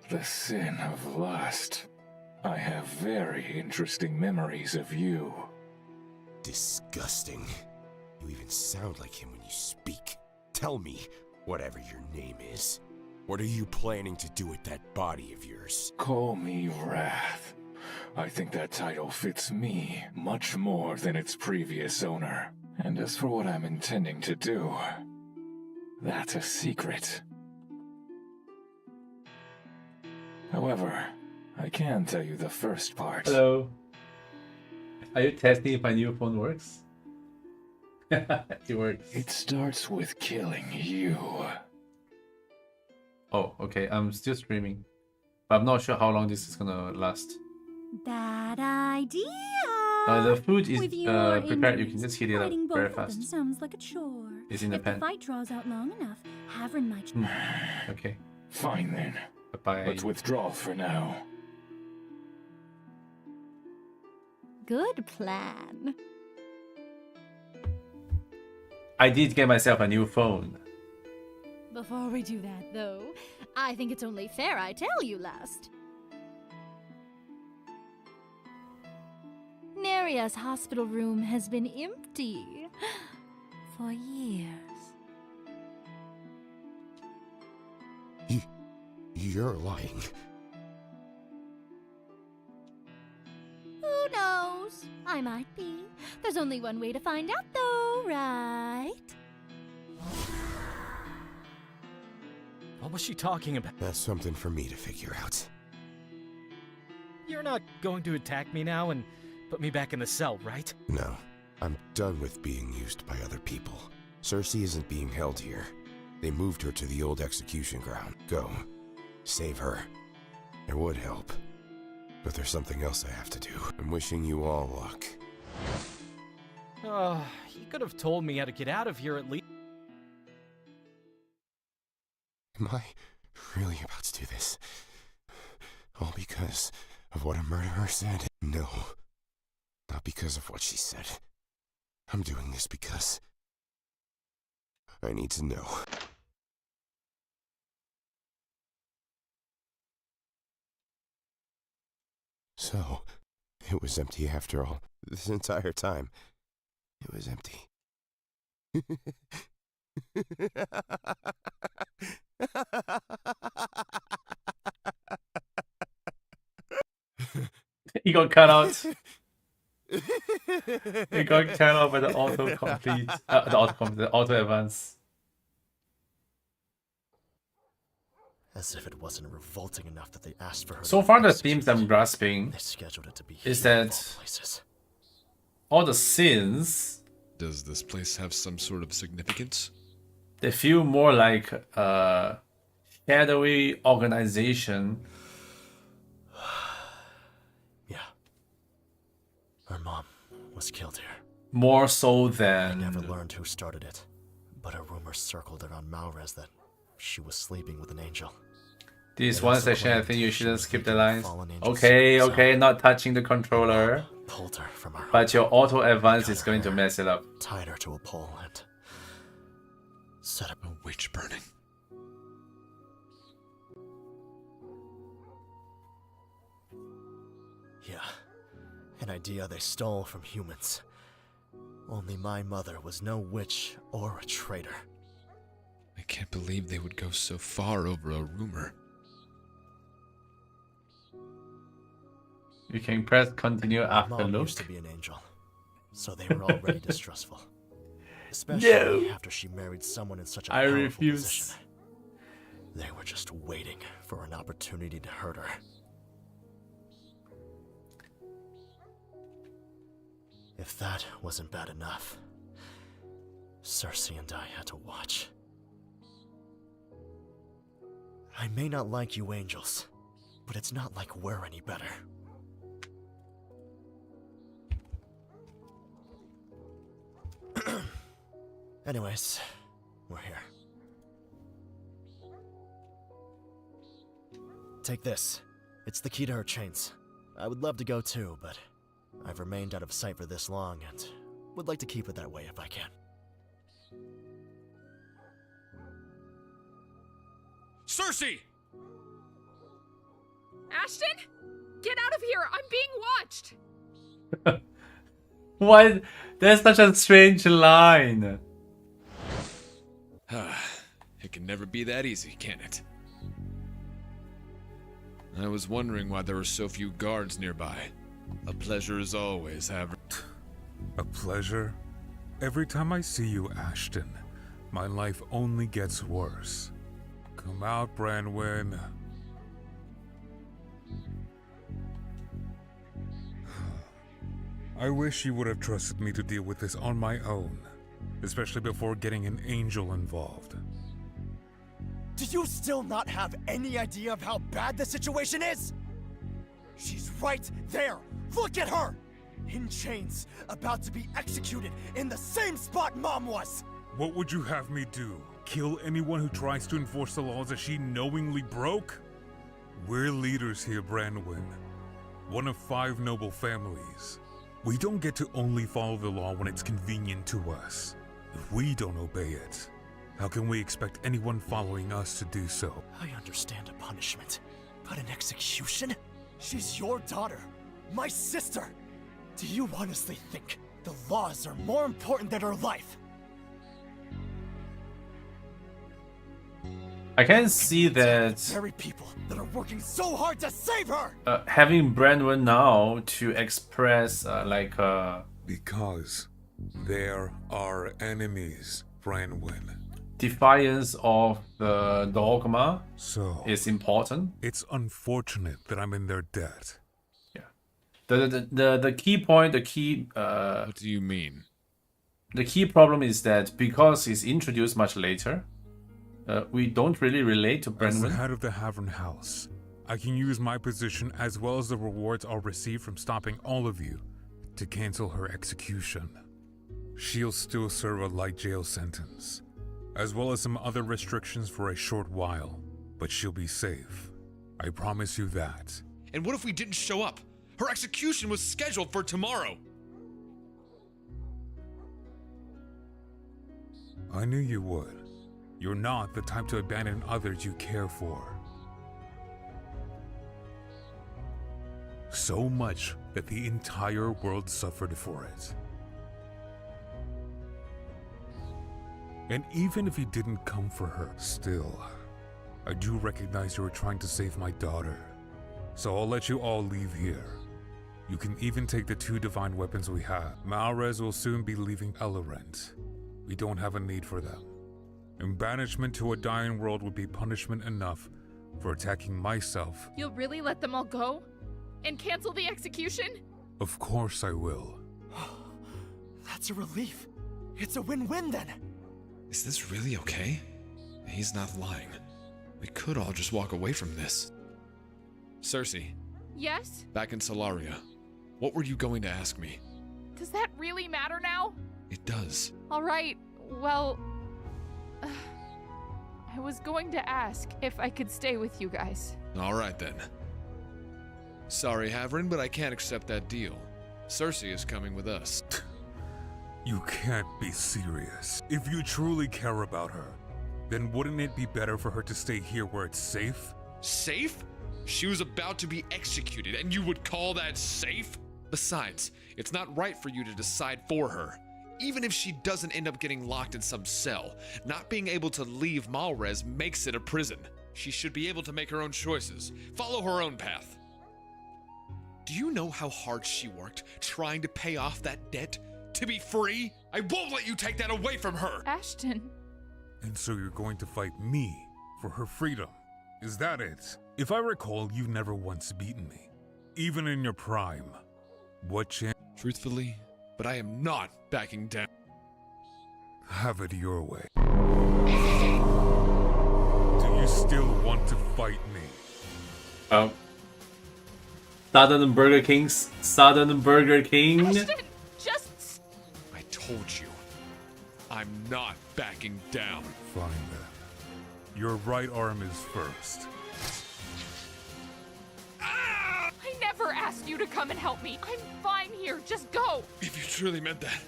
The sin of lust. I have very interesting memories of you. Disgusting. You even sound like him when you speak. Tell me, whatever your name is, what are you planning to do with that body of yours? Call me Wrath. I think that title fits me much more than its previous owner. And as for what I'm intending to do, that's a secret. However, I can tell you the first part. Hello. Are you testing if my new phone works? It works. It starts with killing you. Oh, okay. I'm still streaming. But I'm not sure how long this is gonna last. Bad idea. The food is With your prepared. You can just heat it up fighting both very of them fast. sounds like a chore. It's in the if pan. the fight draws out long enough, Havren might. Okay. Fine then. Bye. Let's withdraw for now. Good plan. I did get myself a new phone. Before we do that, though, I think it's only fair I tell you, Lust. Neria's hospital room has been empty for years. You're lying. Who knows? I might be. There's only one way to find out, though, right? What was she talking about? That's something for me to figure out. You're not going to attack me now and put me back in the cell, right? No, I'm done with being used by other people. Cersei isn't being held here. They moved her to the old execution ground. Go. Save her. It would help. But there's something else I have to do. I'm wishing you all luck. You could have told me how to get out of here at least. Am I really about to do this? All because of what a murderer said? No. Not because of what she said. I'm doing this because I need to know. So, it was empty after all. This entire time, it was empty. He got cut out. He got cut out by the auto-complete. The auto-advance. As if it wasn't revolting enough that they asked for her. So far, the themes I'm grasping They scheduled it to be is here of all that places. all the sins Does this place have some sort of significance? They feel more like a shadowy organization. Yeah. Her mom was killed here. More so I than... never learned who started it, but a rumor circled around Malrez that she was sleeping with an angel. This one section, I think you shouldn't skip the lines. Okay, okay, not touching the controller. Pulled her from her But your auto advance is going to mess it up. Tied her to a pole and set up a witch burning. Yeah, an idea they stole from humans. Only my mother was no witch or a traitor. I can't believe they would go so far over a rumor. You can press continue after Mom look. used to be an angel, so they were already distrustful. Especially after she married someone in such a powerful position. They were just waiting for an opportunity to hurt her. If that wasn't bad enough, Cersei and I had to watch. I may not like you angels, but it's not like we're any better. Anyways, we're here. Take this. It's the key to her chains. I would love to go too, but I've remained out of sight for this long and would like to keep it that way if I can. Cersei! Ashton? Get out of here! I'm being watched! What? That's such a strange line. It can never be that easy, can it? I was wondering why there were so few guards nearby. A pleasure as always, have. A pleasure? Every time I see you, Ashton, my life only gets worse. Come out, Branwen. I wish you would have trusted me to deal with this on my own, especially before getting an angel involved. Do you still not have any idea of how bad the situation is? She's right there! Look at her! In chains, about to be executed in the same spot Mom was! What would you have me do? Kill anyone who tries to enforce the laws that she knowingly broke? We're leaders here, Branwen. One of 5 noble families. We don't get to only follow the law when it's convenient to us. If we don't obey it, how can we expect anyone following us to do so? I understand a punishment, but an execution? She's your daughter, my sister! Do you honestly think the laws are more important than her life? I can see that Very people that are working so hard to save her! having Branwen now to express Because there are enemies, Branwen. Defiance of the dogma So is important. It's unfortunate that I'm in their debt. The key point, what do you mean? The key problem is that because he's introduced much later, we don't really relate to As the Branwen. head of the Havern House, I can use my position as well as the rewards I'll receive from stopping all of you to cancel her execution. She'll still serve a light jail sentence, as well as some other restrictions for a short while, but she'll be safe. I promise you that. And what if we didn't show up? Her execution was scheduled for tomorrow. I knew you would. You're not the type to abandon others you care for. So much that the entire world suffered for it. And even if you didn't come for her, still, I do recognize you were trying to save my daughter. So I'll let you all leave here. You can even take the 2 divine weapons we have. Malrez will soon be leaving Elorent. We don't have a need for them. And banishment to a dying world would be punishment enough for attacking myself. You'll really let them all go? And cancel the execution? Of course I will. That's a relief. It's a win-win then. Is this really okay? He's not lying. We could all just walk away from this. Cersei, Yes? back in Solaria, what were you going to ask me? Does that really matter now? It does. All right, well, I was going to ask if I could stay with you guys. All right then. Sorry, Havrin, but I can't accept that deal. Cersei is coming with us. You can't be serious. If you truly care about her, then wouldn't it be better for her to stay here where it's safe? Safe? She was about to be executed, and you would call that safe? Besides, it's not right for you to decide for her. Even if she doesn't end up getting locked in some cell, not being able to leave Malrez makes it a prison. She should be able to make her own choices, follow her own path. Do you know how hard she worked trying to pay off that debt? To be free? I won't let you take that away from her! Ashton. And so you're going to fight me for her freedom. Is that it? If I recall, you've never once beaten me. Even in your prime. What chance? Truthfully, but I am not backing down. Have it your way. Do you still want to fight me? Southern Burger King's Southern Burger King. Ashton, just... I told you. I'm not backing down. Fine then. Your right arm is first. I never asked you to come and help me. I'm fine here. Just go. If you truly meant that,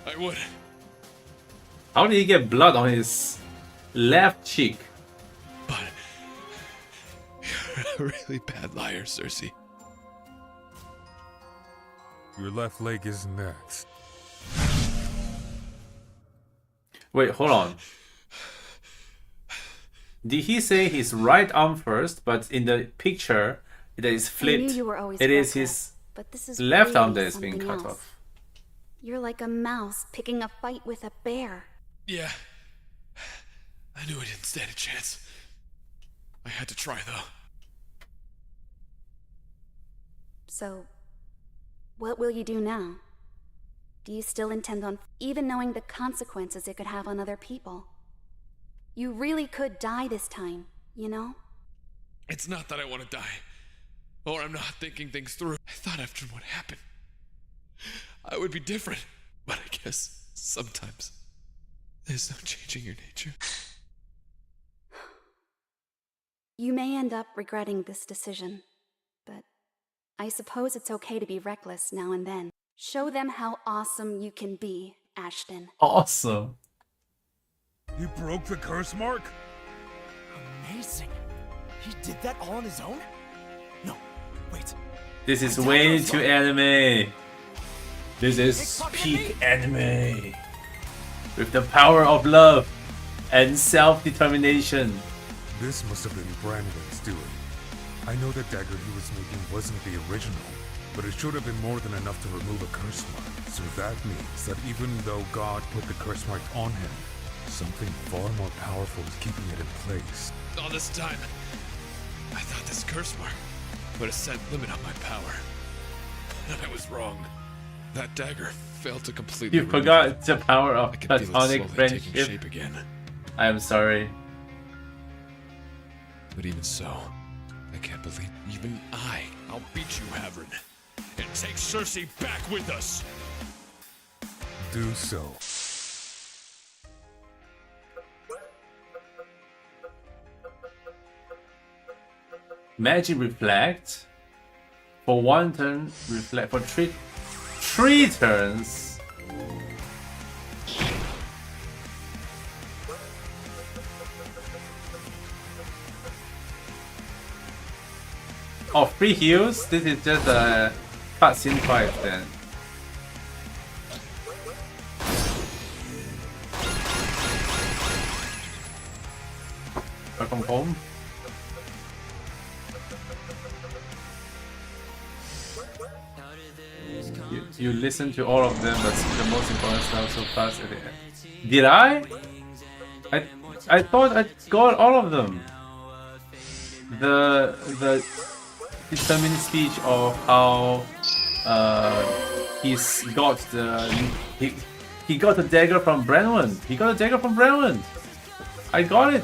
I would. How did he get blood on his left cheek? But you're a really bad liar, Cersei. Your left leg is next. Wait, hold on. Did he say his right arm first, but in the picture it is flipped? I knew you were always it is reckless, his but this is left arm really that is being something cut else. off. You're like a mouse picking a fight with a bear. Yeah. I knew I didn't stand a chance. I had to try, though. So, what will you do now? Do you still intend on, even knowing the consequences it could have on other people? You really could die this time, you know? It's not that I want to die, or I'm not thinking things through. I thought after what happened, I would be different. But I guess sometimes there's no changing your nature. You may end up regretting this decision, but I suppose it's okay to be reckless now and then. Show them how awesome you can be, Ashton. Awesome. He broke the curse mark? Amazing. He did that all on his own? No, wait. This is way too anime. This is peak anime. With the power of love and self-determination. This must have been Brandon's doing. I know the dagger he was making wasn't the original, but it should have been more than enough to remove a curse mark. So that means that even though God put the curse mark on him, something far more powerful is keeping it in place. All this time, I thought this curse mark put a set limit on my power. And I was wrong. That dagger failed to completely. You forgot the power of platonic taking friendship. shape again. I am sorry. But even so, I can't believe even I'll beat you, Havrin, and take Cersei back with us. Do so. Magic reflect. For one turn, reflect for three turns. Oh, free heals? This is just a cutscene fight then. Welcome home. You listen to all of them, but the most important stuff so fast at the end. Did I? I thought I got all of them. The determined speech of how he's got the He got the dagger from Brenwan. He got a dagger from Brenwan. I got it.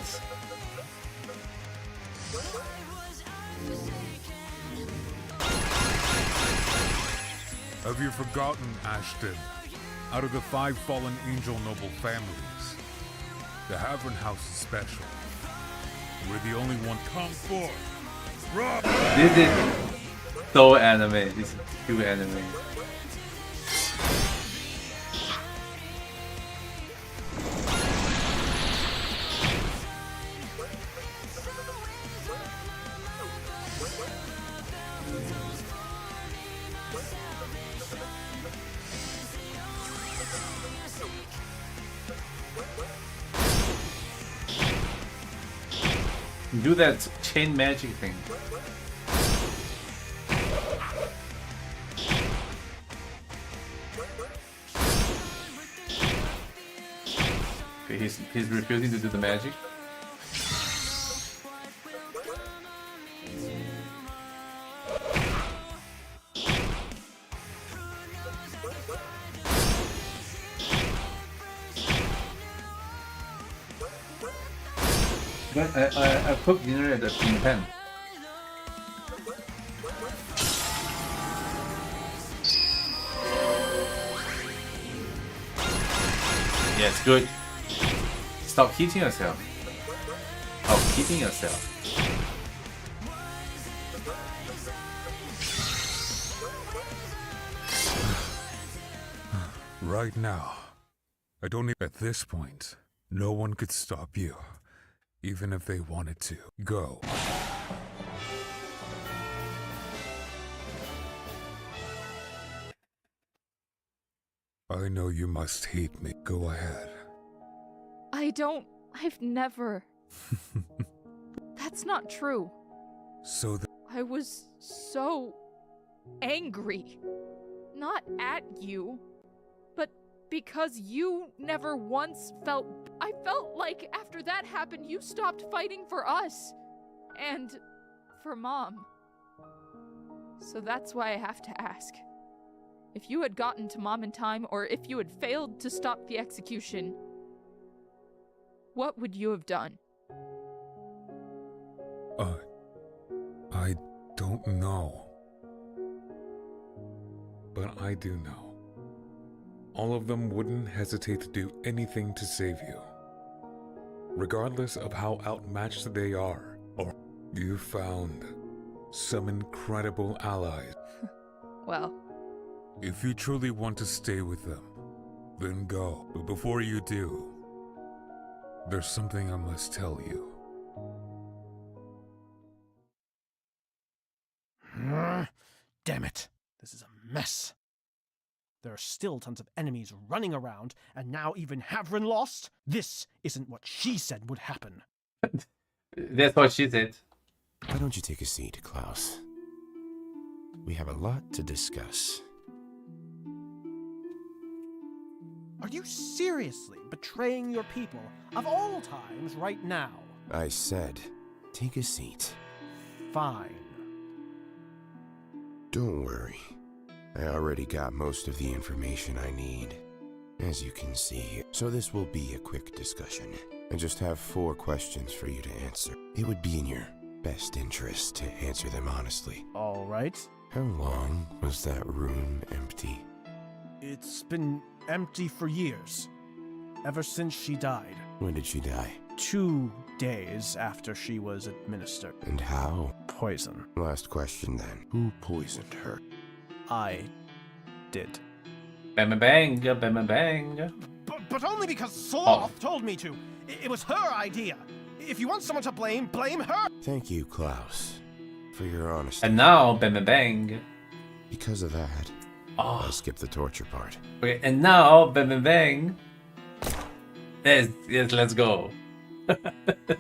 Have you forgotten, Ashton? Out of the 5 fallen angel noble families, the Havern House is special. We're the only one. Come forth. Rock! This is so anime. This is too anime. Do that chain magic thing. Okay, he's refusing to do the magic. But I cooked dinner at the pen. Yes, good. Stop hitting yourself. Stop hitting yourself. Right now, I don't need. At this point, no one could stop you. Even if they wanted to. Go. I know you must hate me. Go ahead. I've never. That's not true. So I was so angry. Not at you, but because you never once felt. I felt like after that happened, you stopped fighting for us. And for Mom. So that's why I have to ask. If you had gotten to Mom in time, or if you had failed to stop the execution, what would you have done? I don't know. But I do know. All of them wouldn't hesitate to do anything to save you. Regardless of how outmatched they are, or you found some incredible allies. Well. If you truly want to stay with them, then go. But before you do, there's something I must tell you. Damn it. This is a mess. There are still tons of enemies running around, and now even Havren lost? This isn't what she said would happen. That's what she said. Why don't you take a seat, Klaus? We have a lot to discuss. Are you seriously betraying your people of all times right now? I said, take a seat. Fine. Don't worry. I already got most of the information I need, as you can see. So this will be a quick discussion. I just have 4 questions for you to answer. It would be in your best interest to answer them honestly. All right. How long was that room empty? It's been empty for years. Ever since she died. When did she die? 2 days after she was administered. And how? Poison. Last question then. Who poisoned her? I did. Bam bang, bam bang. But only because Sloth told me to. It was her idea. If you want someone to blame, blame her. Thank you, Klaus, for your honesty. And now, bam bang. Because of that, I'll skip the torture part. Okay, and now, bam bang. Yes, let's go. The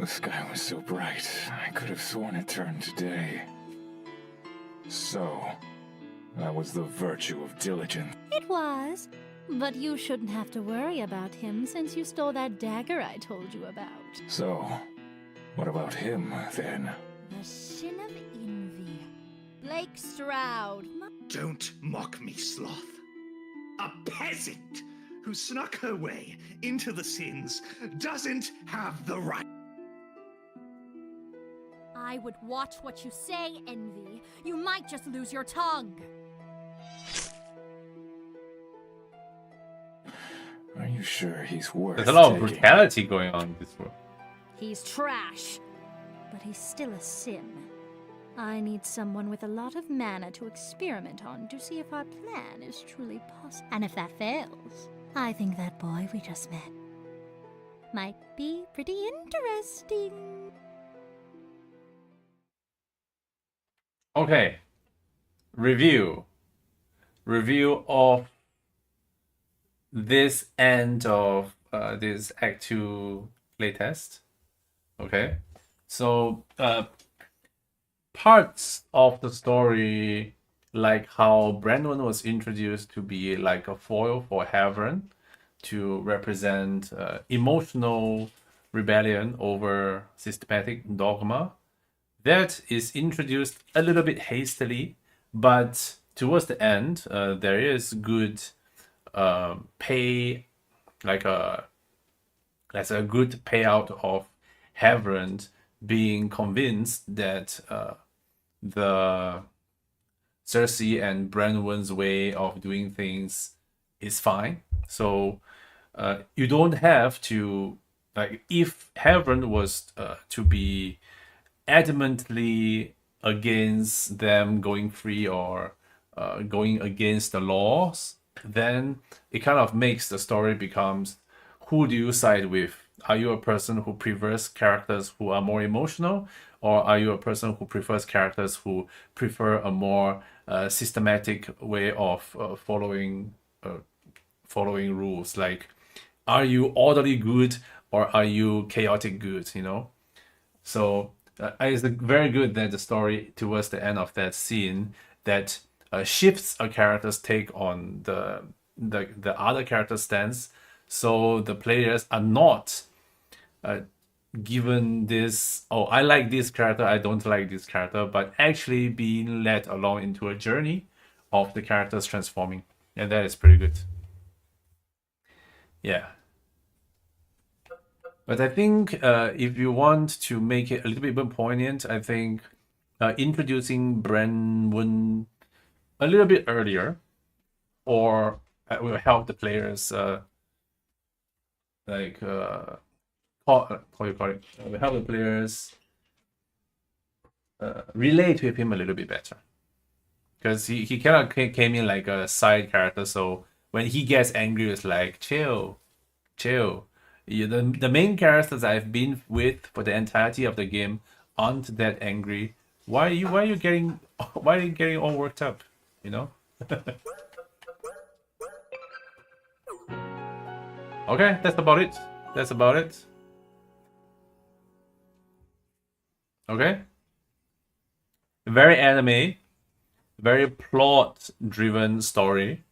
sky was so bright, I could have sworn it turned to day. So, that was the virtue of diligence. It was. But you shouldn't have to worry about him since you stole that dagger I told you about. So, what about him, then? The Shin of Envy. Blake Stroud. Don't mock me, Sloth. A peasant who snuck her way into the sins doesn't have the right. I would watch what you say, Envy. You might just lose your tongue. Are you sure he's worth There's a lot of taking? brutality going on in this world. He's trash, but he's still a sim. I need someone with a lot of mana to experiment on to see if our plan is truly possible. And if that fails, I think that boy we just met might be pretty interesting. Okay. Review of this end of this Act 2 playtest. Okay. So parts of the story, like how Brandon was introduced to be like a foil for Havren to represent emotional rebellion over systematic dogma, that is introduced a little bit hastily, but towards the end, there is good pay, like a good payout of Havren being convinced that the Cersei and Branwen's way of doing things is fine. So you don't have to, like, if Havren was to be adamantly against them going free or going against the laws, then it kind of makes the story becomes, who do you side with? Are you a person who prefers characters who are more emotional, or are you a person who prefers characters who prefer a more systematic way of following rules? Like, are you orderly good or are you chaotic good? You know, so it's very good that the story towards the end of that scene that shifts a character's take on the other character's stance, so the players are not given this, oh, I like this character, I don't like this character, but actually being led along into a journey of the characters transforming, and that is pretty good. Yeah. But I think if you want to make it a little bit more poignant, I think introducing Brenwyn a little bit earlier, or will help the players will help the players relate with him a little bit better, because he kind of came in like a side character. So when he gets angry, it's like chill. The main characters I've been with for the entirety of the game aren't that angry. Why are you getting all worked up? You know. Okay, that's about it. Okay. Very anime, very plot-driven story.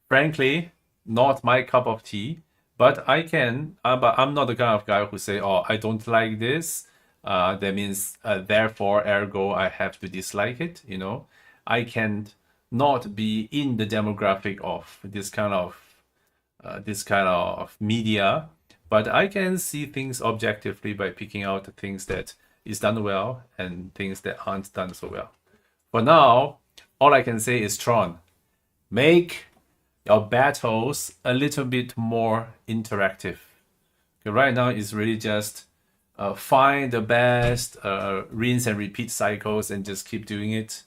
Frankly, not my cup of tea. But but I'm not the kind of guy who say, oh, I don't like this. That means, therefore, ergo, I have to dislike it. You know, I can not be in the demographic of this kind of media, but I can see things objectively by picking out the things that is done well and things that aren't done so well. For now, all I can say is TRON, make your battles a little bit more interactive. Okay, right now it's really just find the best rinse and repeat cycles and just keep doing it.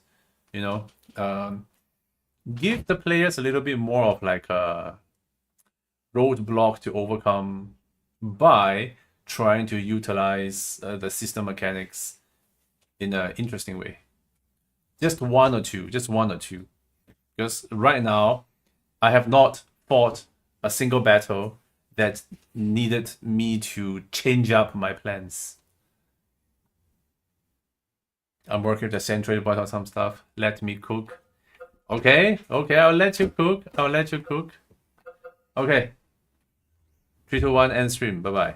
You know, give the players a little bit more of like a roadblock to overcome by trying to utilize the system mechanics in an interesting way. Just one or two. Because right now, I have not fought a single battle that needed me to change up my plans. I'm working with the Central Bot on some stuff. Let me cook. Okay, I'll let you cook. Okay. 3, 2, 1, end stream. Bye-bye.